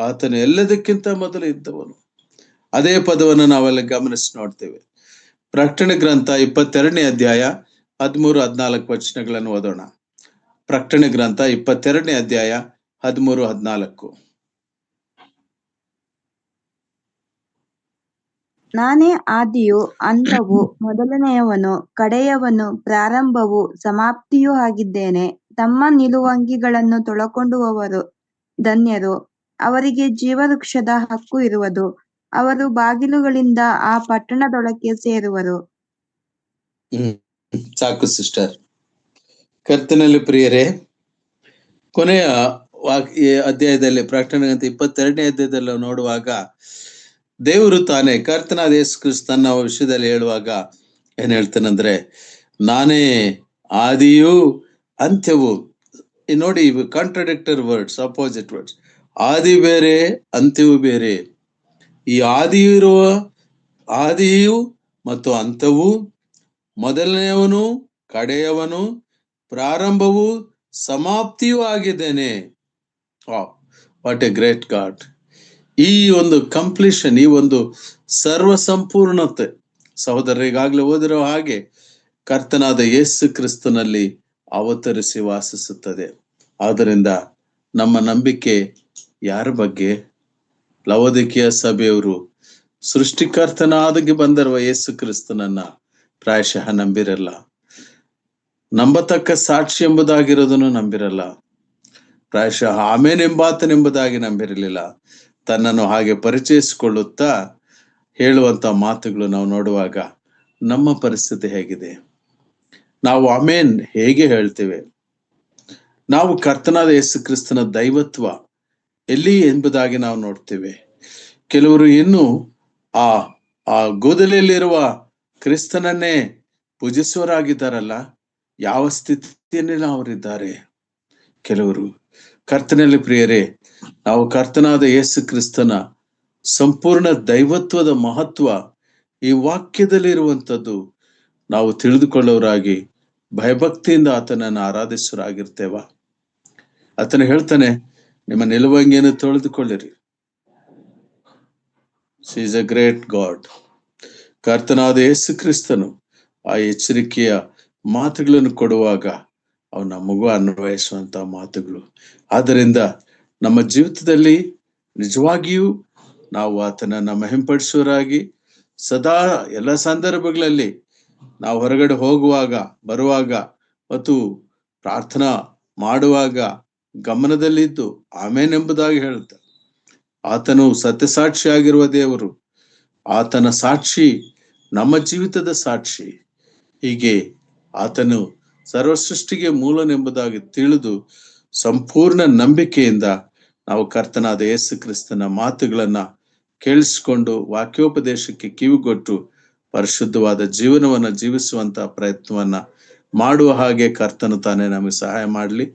ಆತನು ಎಲ್ಲದಕ್ಕಿಂತ ಮೊದಲು ಇದ್ದವನು. ಅದೇ ಪದವನ್ನು ನಾವೆಲ್ಲ ಗಮನಿಸಿ ನೋಡ್ತೇವೆ. ಪ್ರಕಟಣೆ ಗ್ರಂಥ 22ನೇ ಅಧ್ಯಾಯ 13-14 ವಚನಗಳನ್ನು ಓದೋಣ. ಪ್ರಕಟಣೆ ಗ್ರಂಥ 22ನೇ ಅಧ್ಯಾಯ 13-14. ನಾನೇ ಆದಿಯು ಅಂತವು, ಮೊದಲನೆಯವನು ಕಡೆಯವನು, ಪ್ರಾರಂಭವೂ ಸಮಾಪ್ತಿಯೂ ಆಗಿದ್ದೇನೆ. ತಮ್ಮ ನಿಲುವಂಗಿಗಳನ್ನು ತೊಳಕೊಂಡುವವರು ಧನ್ಯರು, ಅವರಿಗೆ ಜೀವವೃಕ್ಷದ ಹಕ್ಕು ಇರುವುದು. ಅವರು ಬಾಗಿಲುಗಳಿಂದ ಆ ಪಟ್ಟಣದೊಳಕ್ಕೆ ಸೇರುವರು. ಸಾಕು ಸಿಸ್ಟರ್. ಕರ್ತನಲ್ಲಿ ಪ್ರಿಯರೇ, ಕೊನೆಯ ಅಧ್ಯಾಯದಲ್ಲಿ, ಪ್ರಕಟಣೆ 22ನೇ ಅಧ್ಯಾಯದಲ್ಲಿ ನೋಡುವಾಗ ದೇವರು ತಾನೇ, ಕರ್ತನಾದ ಯೇಸು ಕ್ರಿಸ್ತನ ವಿಷಯದಲ್ಲಿ ಹೇಳುವಾಗ ಏನ್ ಹೇಳ್ತಾನಂದ್ರೆ, ನಾನೇ ಆದಿಯೂ ಅಂತ್ಯವು. ನೋಡಿ, ಕಾಂಟ್ರಡಿಕ್ಟರಿ ವರ್ಡ್ಸ್, ಅಪೋಸಿಟ್ ವರ್ಡ್ಸ್. ಆದಿ ಬೇರೆ, ಅಂತ್ಯವು ಬೇರೆ. ಈ ಆದಿಯು ಮತ್ತು ಅಂತ್ಯವು, ಮೊದಲನೆಯವನು ಕಡೆಯವನು, ಪ್ರಾರಂಭವು ಸಮಾಪ್ತಿಯೂ ಆಗಿದ್ದೇನೆ. What a great god. ಈ ಒಂದು ಕಂಪ್ಲೀಷನ್, ಈ ಒಂದು ಸರ್ವ ಸಂಪೂರ್ಣತೆ ಸಹೋದರರಿಗಾಗಲೇ ಓದಿರೋ ಹಾಗೆ ಕರ್ತನಾದ ಯೇಸು ಕ್ರಿಸ್ತನಲ್ಲಿ ಅವತರಿಸಿ ವಾಸಿಸುತ್ತದೆ. ಆದ್ದರಿಂದ ನಮ್ಮ ನಂಬಿಕೆ ಯಾರ ಬಗ್ಗೆ? ಲವೋದಿಕೀಯ ಸಭೆಯವರು ಸೃಷ್ಟಿಕರ್ತನಾಗಿ ಬಂದಿರುವ ಯೇಸು ಕ್ರಿಸ್ತನನ್ನ ಪ್ರಾಯಶಃ ನಂಬಿರಲ್ಲ. ನಂಬತಕ್ಕ ಸಾಕ್ಷಿ ಎಂಬುದಾಗಿರೋದನ್ನು ನಂಬಿರಲ್ಲ. ಪ್ರಾಯಶಃ ಆಮೇನ್ ಎಂಬಾತನೆಂಬುದಾಗಿ ನಂಬಿರಲಿಲ್ಲ. ತನ್ನನ್ನು ಹಾಗೆ ಪರಿಚಯಿಸಿಕೊಳ್ಳುತ್ತಾ ಹೇಳುವಂತ ಮಾತುಗಳು ನಾವು ನೋಡುವಾಗ ನಮ್ಮ ಪರಿಸ್ಥಿತಿ ಹೇಗಿದೆ? ನಾವು ಆಮೇನ್ ಹೇಗೆ ಹೇಳ್ತೇವೆ? ನಾವು ಕರ್ತನಾದ ಯೇಸು ಕ್ರಿಸ್ತನ ದೈವತ್ವ ಎಲ್ಲಿ ಎಂಬುದಾಗಿ ನಾವು ನೋಡ್ತೇವೆ. ಕೆಲವರು ಇನ್ನು ಆ ಆ ಗೋದಲಿಯಲ್ಲಿರುವ ಕ್ರಿಸ್ತನನ್ನೇ ಪೂಜಿಸುವರಾಗಿದ್ದಾರಲ್ಲ, ಯಾವ ಸ್ಥಿತಿಯಲ್ಲಿ ಅವರಿದ್ದಾರೆ ಕೆಲವರು. ಕರ್ತನಲ್ಲಿ ಪ್ರಿಯರೇ, ನಾವು ಕರ್ತನಾದ ಯೇಸು ಕ್ರಿಸ್ತನ ಸಂಪೂರ್ಣ ದೈವತ್ವದ ಮಹತ್ವ ಈ ವಾಕ್ಯದಲ್ಲಿ ಇರುವಂಥದ್ದು ನಾವು ತಿಳಿದುಕೊಳ್ಳೋರಾಗಿ ಭಯಭಕ್ತಿಯಿಂದ ಆತನನ್ನು ಆರಾಧಿಸುವರಾಗಿರ್ತೇವ. ಆತನ ಹೇಳ್ತಾನೆ, ನಿಮ್ಮ ನಿಲುವಂಗಿಯನ್ನು ತೊಳೆದುಕೊಳ್ಳಿರಿ. She is a great God. ಕರ್ತನಾದ ಯೇಸು ಕ್ರಿಸ್ತನು ಆ ಎಚ್ಚರಿಕೆಯ ಮಾತುಗಳನ್ನು ಕೊಡುವಾಗ ಅವು ನಮಗೂ ಅನ್ವಯಿಸುವಂತ ಮಾತುಗಳು. ಆದ್ದರಿಂದ ನಮ್ಮ ಜೀವಿತದಲ್ಲಿ ನಿಜವಾಗಿಯೂ ನಾವು ಆತನನ್ನ ಮಹಿಂಪಡಿಸುವರಾಗಿ ಸದಾ ಎಲ್ಲ ಸಂದರ್ಭಗಳಲ್ಲಿ ನಾವು ಹೊರಗಡೆ ಹೋಗುವಾಗ, ಬರುವಾಗ ಮತ್ತು ಪ್ರಾರ್ಥನಾ ಮಾಡುವಾಗ ಗಮನದಲ್ಲಿದ್ದು ಆಮೇನೆಂಬುದಾಗಿ ಹೇಳ್ತಾರೆ. ಆತನು ಸತ್ಯಸಾಕ್ಷಿಯಾಗಿರುವ ದೇವರು, ಆತನ ಸಾಕ್ಷಿ ನಮ್ಮ ಜೀವಿತದ ಸಾಕ್ಷಿ. ಹೀಗೆ ಆತನು ಸರ್ವಸೃಷ್ಟಿಗೆ ಮೂಲನೆಂಬುದಾಗಿ ತಿಳಿದು ಸಂಪೂರ್ಣ ನಂಬಿಕೆಯಿಂದ ನಾವು ಕರ್ತನಾದ ಯೇಸು ಕ್ರಿಸ್ತನ ಮಾತುಗಳನ್ನ ಕೇಳಿಸಿಕೊಂಡು ವಾಕ್ಯೋಪದೇಶಕ್ಕೆ ಕಿವಿಗೊಟ್ಟು ಪರಿಶುದ್ಧವಾದ ಜೀವನವನ್ನ ಜೀವಿಸುವಂತ ಪ್ರಯತ್ನವನ್ನ ಮಾಡುವ ಹಾಗೆ ಕರ್ತನು ತಾನೇ ನಮಗೆ ಸಹಾಯ ಮಾಡಲಿ.